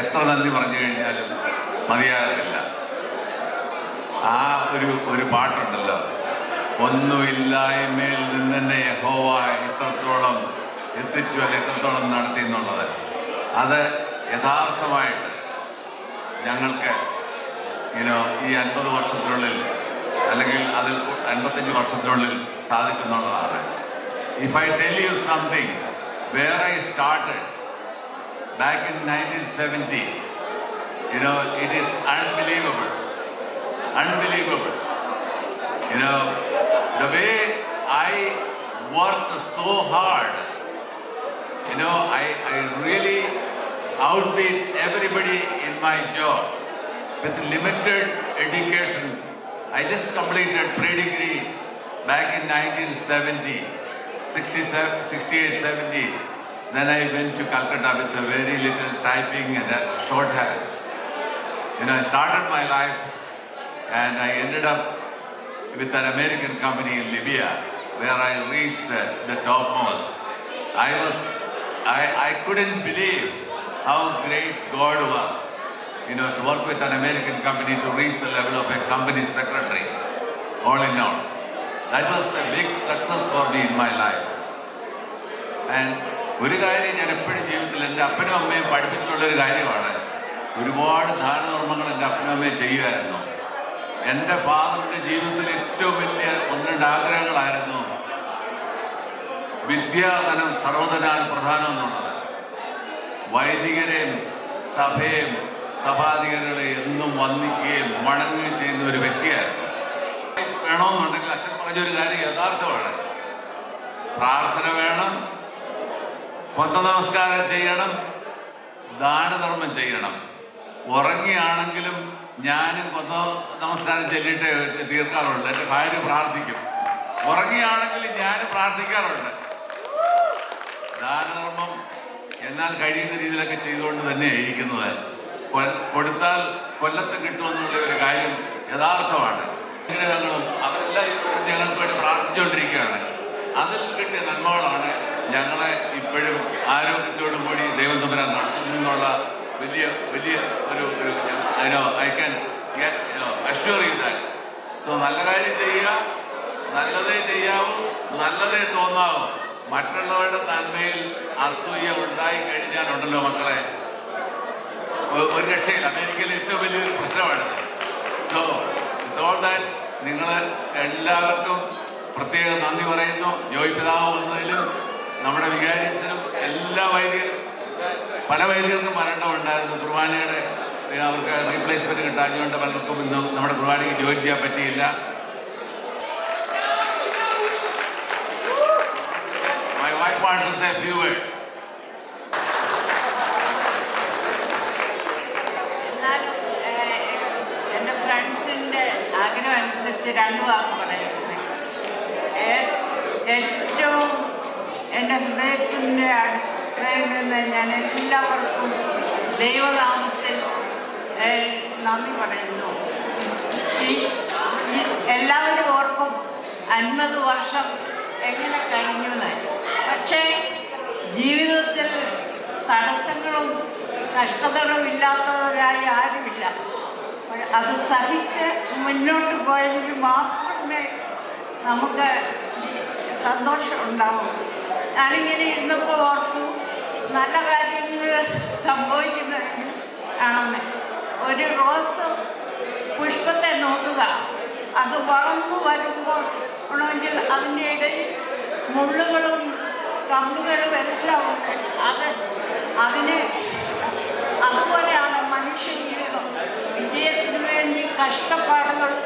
എത്ര നന്ദി പറഞ്ഞു കഴിഞ്ഞാലും മതിയാകത്തില്ല. ആ ഒരു പാട്ടുണ്ടല്ലോ, ഒന്നുമില്ലായ്മയിൽ നിന്ന് തന്നെ യഹോവ ഇത്രത്തോളം എത്തിച്ചു, അല്ല ഇത്രത്തോളം നടത്തി എന്നുള്ളത്. അത് യഥാർത്ഥമായിട്ട് ഞങ്ങൾക്ക് ഈ 50 വർഷത്തിനുള്ളിൽ അല്ലെങ്കിൽ അതിൽ 55 വർഷത്തിനുള്ളിൽ സാധിച്ചെന്നുള്ളതാണ്. If I tell you something, where I started back in 1970, it is unbelievable. The way I worked so hard, I really outbeat everybody in my job. With limited education, I just completed pre-degree back in 1970, 68-70. Then I went to Calcutta with a very little typing and a shorthand. I started my life and I ended up with an American company in Libya, where I reached the topmost. I couldn't believe how great God was, to work with an American company to reach the level of a company secretary, all in all. That was a big success for me in my life. And ഒരു കാര്യം ഞാൻ എപ്പോഴും ജീവിതത്തിൽ എൻ്റെ അപ്പനും അമ്മയും പഠിപ്പിച്ചിട്ടുള്ളൊരു കാര്യമാണ്, ഒരുപാട് ദാനധർമ്മങ്ങൾ എൻ്റെ അപ്പനും അമ്മയും ചെയ്യുമായിരുന്നു. എൻ്റെ ഫാദറിൻ്റെ ജീവിതത്തിൽ ഏറ്റവും വലിയ 1-2 ആഗ്രഹങ്ങളായിരുന്നു വിദ്യാധനം സർവ്വധനാണ് പ്രധാനം എന്നുള്ളത്. വൈദികരെയും സഭയെയും സഭാധികാരികളെ എന്നും വന്ദിക്കുകയും വണങ്ങുകയും ചെയ്യുന്ന ഒരു വ്യക്തിയായിരുന്നു. വേണമെന്നുണ്ടെങ്കിൽ അച്ഛൻ പറഞ്ഞൊരു കാര്യം യഥാർത്ഥമാണ്. പ്രാർത്ഥന വേണം, കൊന്ത നമസ്കാരം ചെയ്യണം, ദാനധർമ്മം ചെയ്യണം. ഉറങ്ങിയാണെങ്കിലും ഞാനും കൊന്ത നമസ്കാരം ചൊല്ലിയിട്ട് തീർക്കാറുണ്ട്. എൻ്റെ ഭാര്യ പ്രാർത്ഥിക്കും. ഉറങ്ങിയാണെങ്കിലും ഞാനും പ്രാർത്ഥിക്കാറുണ്ട്. ദാനധർമ്മം എന്നാൽ കഴിയുന്ന രീതിയിലൊക്കെ ചെയ്തുകൊണ്ട് തന്നെയാണ് ഇരിക്കുന്നത്. കൊടുത്താൽ കൊല്ലത്ത് കിട്ടുമെന്നുള്ള ഒരു കാര്യം യഥാർത്ഥമാണ്. ആഗ്രഹങ്ങളും അവരെല്ലാം ഞങ്ങൾക്ക് വേണ്ടി പ്രാർത്ഥിച്ചുകൊണ്ടിരിക്കുകയാണ്. അതിൽ കിട്ടിയ നന്മകളാണ് ഞങ്ങളെ ഇപ്പോഴും ആരോഗ്യത്തോടും കൂടി ദൈവം തമ്പുരാൻ നടത്തുന്നുള്ള വലിയ ഒരു I can assure you that. So നല്ല കാര്യം ചെയ്യുക, നല്ലതേ ചെയ്യാവൂ, നല്ലതേ തോന്നാവൂ. മറ്റുള്ളവരുടെ നന്മയിൽ അസൂയ ഉണ്ടായി കഴിഞ്ഞാലുണ്ടല്ലോ മക്കളെ, ഒരു രക്ഷയില്ല. അമേരിക്കയിലെ ഏറ്റവും വലിയൊരു പ്രശ്നമാണ്. സോ വിത്ത് ഓൾ ദാറ്റ് നിങ്ങൾ എല്ലാവർക്കും പ്രത്യേകം നന്ദി പറയുന്നു. ജോയ് പിതാവ് വന്നതിലും നമ്മുടെ വികാരിച്ചനും എല്ലാ പല വൈദികർക്കും മരണമുണ്ടായിരുന്നു. കുർബാനയുടെ അവർക്ക് റീപ്ലേസ്മെന്റ് കിട്ടാഞ്ഞുകൊണ്ട് പലർക്കും ഇന്നും നമ്മുടെ കുർബാനയ്ക്ക് ജോയിൻ ചെയ്യാൻ പറ്റിയില്ല. My wife wants to say a few words. എൻ്റെ ഫ്രണ്ട്സിൻ്റെ ആഗ്രഹം അനുസരിച്ച് 2 വാക്ക് പറയുന്നത്, ഏറ്റവും എൻ്റെ ഹൃദയത്തിൻ്റെ അടുക്കളയിൽ നിന്ന് ഞാൻ എല്ലാവർക്കും ദൈവനാമത്തിൽ നന്ദി പറയുന്നു. എല്ലാവരും ഓർക്കും 50 വർഷം എങ്ങനെ കഴിഞ്ഞു എന്ന്. പക്ഷേ ജീവിതത്തിൽ തടസ്സങ്ങളും കഷ്ടതകളും ഇല്ലാത്തവരായി ആരുമില്ല. അത് സഹിച്ച് മുന്നോട്ട് പോയെങ്കിൽ മാത്രമേ നമുക്ക് സന്തോഷം ഉണ്ടാവും. ഞാനിങ്ങനെ ഇരുന്നപ്പോൾ ഓർത്തു, നല്ല കാര്യങ്ങൾ സംഭവിക്കുന്നതെങ്കിൽ ആണെന്ന്. ഒരു റോസ് പുഷ്പത്തെ നോക്കുക, അത് വളർന്നു വരുമ്പോൾ ആണെങ്കിൽ അതിൻ്റെ ഇടയിൽ മുള്ളുകളും കമ്പുകളും എല്ലാം ഉണ്ട്. അതുപോലെയാണ് മനുഷ്യ ജീവിതം. വിജയത്തിന് വേണ്ടി കഷ്ടപ്പാടുകളും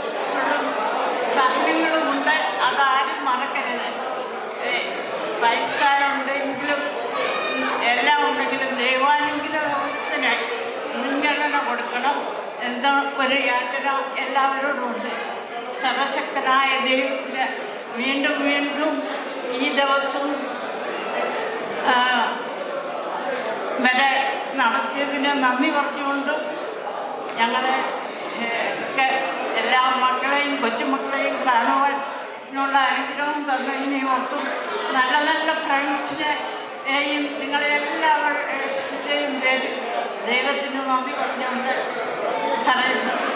സഹനങ്ങളുമുണ്ട്, അതാരും മറക്കരുത്. പൈസ ഉണ്ടെങ്കിലും എല്ലാം ഉണ്ടെങ്കിലും ദൈവാനുഗ്രഹത്തിന് മുൻഗണന കൊടുക്കണം. എന്താ ഒരു യാചന എല്ലാവരോടും ഉണ്ട്. സർവശക്തനായ ദൈവത്തിന് വീണ്ടും വീണ്ടും ഈ ദിവസം വരെ നടത്തിയതിന് നന്ദി പറഞ്ഞുകൊണ്ട് ഞങ്ങളെ എല്ലാ മക്കളെയും കൊച്ചുമക്കളെയും കാണുവാനുള്ള അനുഗ്രഹം തന്നതിനെ ഓർത്തും നല്ല നല്ല ഫ്രണ്ട്സിനെയും നിങ്ങളെല്ലാവരുടെയും പേര് ദൈവത്തിന് നന്ദി പറഞ്ഞുകൊണ്ട് പറയുന്നു.